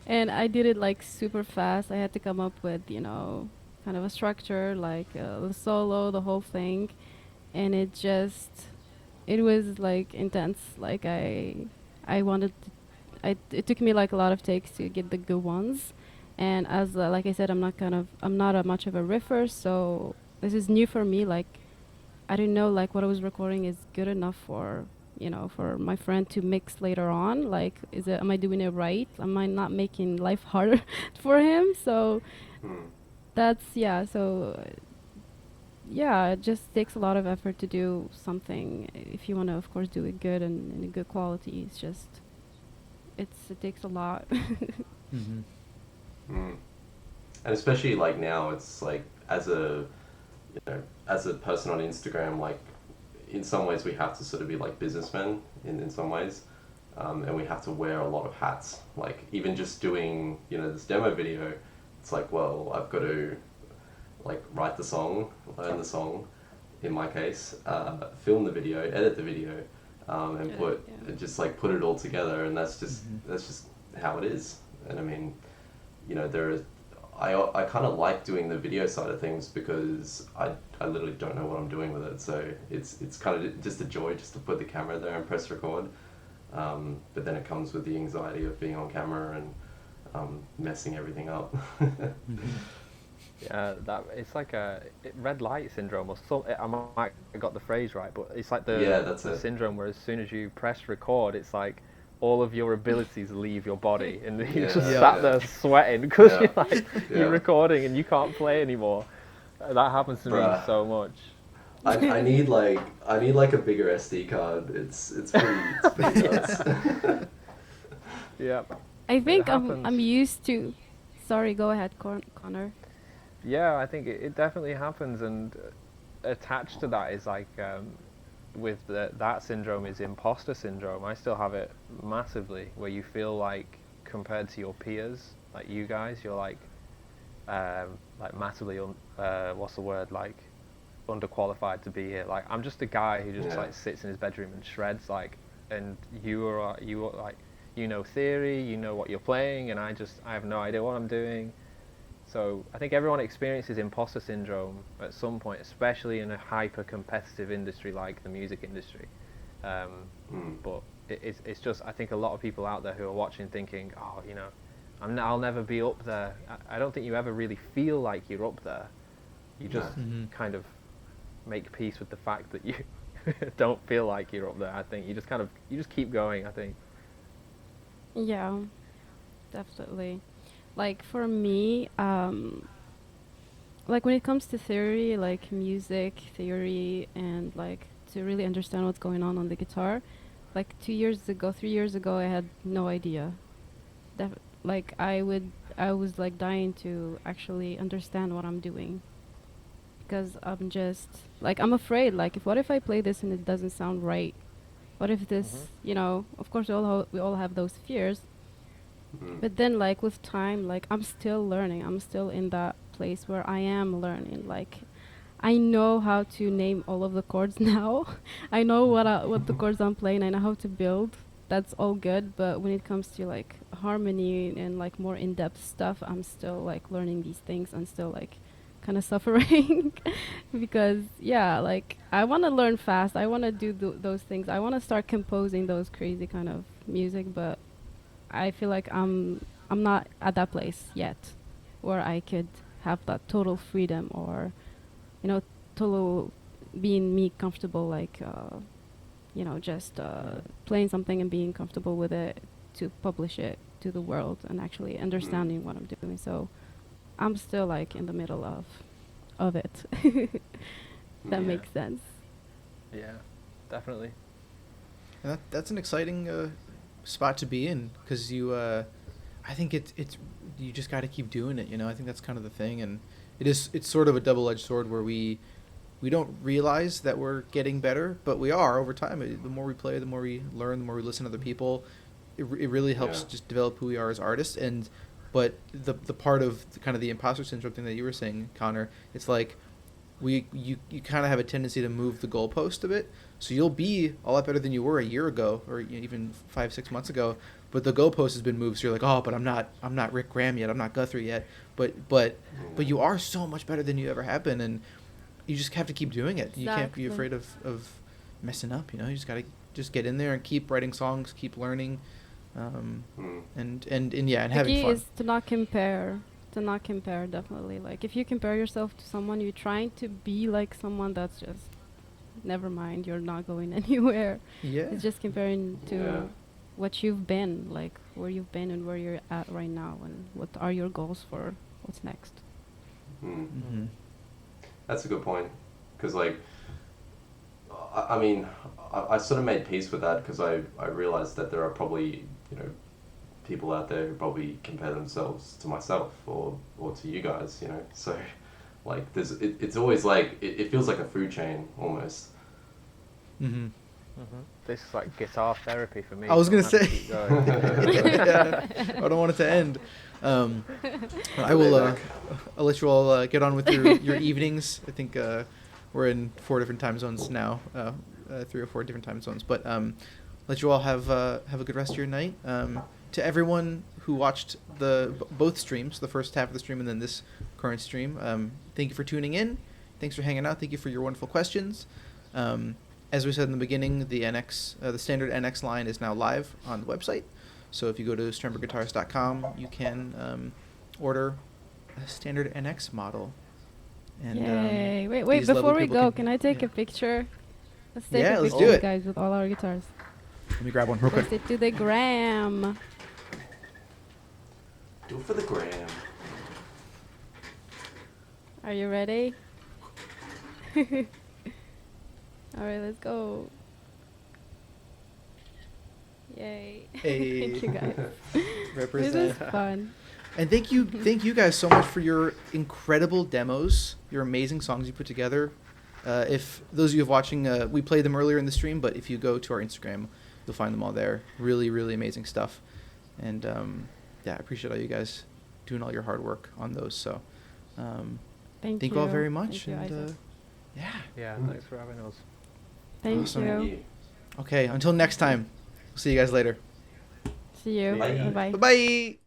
and I did it like super fast. I had to come up with, you know, kind of a structure, like the solo, the whole thing, and it was like intense. Like I wanted it took me like a lot of takes to get the good ones, and as like I said, I'm not much of a riffer, so this is new for me. Like I didn't know like what I was recording is good enough for, you know, for my friend to mix later on. Like, am I doing it right? Am I not making life harder for him? So that's it just takes a lot of effort to do something if you want to, of course, do it good and in a good quality. It's just it takes a lot. And especially like now, it's like as a person on Instagram, like in some ways we have to sort of be like businessmen in some ways, and we have to wear a lot of hats. Like even just doing, you know, this demo video, it's like, well, I've got to like write the song, learn the song, in my case, film the video, edit the video, and just like put it all together, and that's just how it is. And I mean, you know, I kind of like doing the video side of things because I literally don't know what I'm doing with it. So it's kind of just a joy just to put the camera there and press record. But then it comes with the anxiety of being on camera and messing everything up. Yeah, it's like a red light syndrome or something. I might have got the phrase right, but it's like the syndrome where as soon as you press record, it's like all of your abilities leave your body, and you're just sat there sweating because you're recording and you can't play anymore. That happens to me so much. I need like a bigger SD card. It's pretty nuts. Yeah. I think I'm used to. Sorry, go ahead, Connor. Yeah, I think it definitely happens, and attached to that is like with that syndrome is imposter syndrome. I still have it massively, where you feel like compared to your peers, like you guys, you're like massively like underqualified to be here. Like I'm just a guy who just like sits in his bedroom and shreds, like, and you are like, you know theory, you know what you're playing, and I have no idea what I'm doing. So I think everyone experiences imposter syndrome at some point, especially in a hyper-competitive industry like the music industry. But it's just, I think a lot of people out there who are watching thinking, oh, you know, I'll never be up there. I don't think you ever really feel like you're up there. You just kind of make peace with the fact that you don't feel like you're up there. I think you just keep going, I think. Yeah, definitely. Like for me, like when it comes to theory, like music theory and like to really understand what's going on the guitar. Like 3 years ago, I had no idea. Like I was like dying to actually understand what I'm doing, because I'm just like, I'm afraid. Like, what if I play this and it doesn't sound right? What if this, you know? Of course, we all have those fears. But then, like, with time, like, I'm still learning. I'm still in that place where I am learning. Like, I know how to name all of the chords now. I know what the chords I'm playing. I know how to build. That's all good. But when it comes to, like, harmony and, like, more in-depth stuff, I'm still, like, learning these things and still, like, kind of suffering. Because, yeah, like, I want to learn fast. I want to do those things. I want to start composing those crazy kind of music, but I feel like I'm not at that place yet where I could have that total freedom, or, you know, total being me comfortable, like, you know, just playing something and being comfortable with it to publish it to the world and actually understanding what I'm doing. So I'm still, like, in the middle of it. That makes sense. Yeah, definitely. And that's an exciting spot to be in, because I think it's you just got to keep doing it. You know, I think that's kind of the thing, and it's sort of a double-edged sword where we don't realize that we're getting better, but we are over time. The more we play, the more we learn, the more we listen to other people. It really helps just develop who we are as artists. But the part of kind of the imposter syndrome thing that you were saying, Connor, it's like you kind of have a tendency to move the goalpost a bit. So you'll be a lot better than you were a year ago, or even 5-6 months ago. But the goalpost has been moved, so you're like, oh, but I'm not Rick Graham yet. I'm not Guthrie yet. But you are so much better than you ever have been, and you just have to keep doing it. Exactly. You can't be afraid of messing up. You know, you just gotta just get in there and keep writing songs, keep learning, and The having key fun. is to not compare. Definitely. Like, if you compare yourself to someone, you're trying to be like someone, that's just, never mind. You're not going anywhere. Yeah. It's just comparing to what you've been, like where you've been and where you're at right now, and what are your goals for what's next. Mm-hmm. That's a good point, because like, I mean, I sort of made peace with that, because I realized that there are probably, you know, people out there who probably compare themselves to myself or to you guys, you know. So like, it's always like, it feels like a food chain almost. Mm-hmm. This is like guitar therapy for me. I was so gonna I'm happy say. to keep going. Yeah, I don't want it to end. I will. I'll let you all get on with your evenings. I think we're in 4 different time zones now, 3 or 4 different time zones. But let you all have a good rest of your night. To everyone who watched both streams, the first half of the stream and then this current stream, thank you for tuning in. Thanks for hanging out. Thank you for your wonderful questions. As we said in the beginning, the standard NX line is now live on the website. So if you go to strandbergguitars.com, you can order a standard NX model. And, Yay! Wait! these lovely Before we people go, can I take yeah. a picture? Let's take Yeah, a let's picture, do you it. guys, with all our guitars. Let me grab one real quick. Post it to the gram. Do it for the gram. Are you ready? All right, let's go. Yay! Hey. Thank you guys. This Represent. is fun. And thank you guys so much for your incredible demos, your amazing songs you put together. If those of you watching, we played them earlier in the stream, but if you go to our Instagram, you'll find them all there. Really, really amazing stuff. And I appreciate all you guys doing all your hard work on those. So thank you all very much. Thank you, And Isaac. Yeah, thanks for having us. Thank awesome. you. Okay, until next time. See you guys later. See you. Bye. Bye. Bye-bye.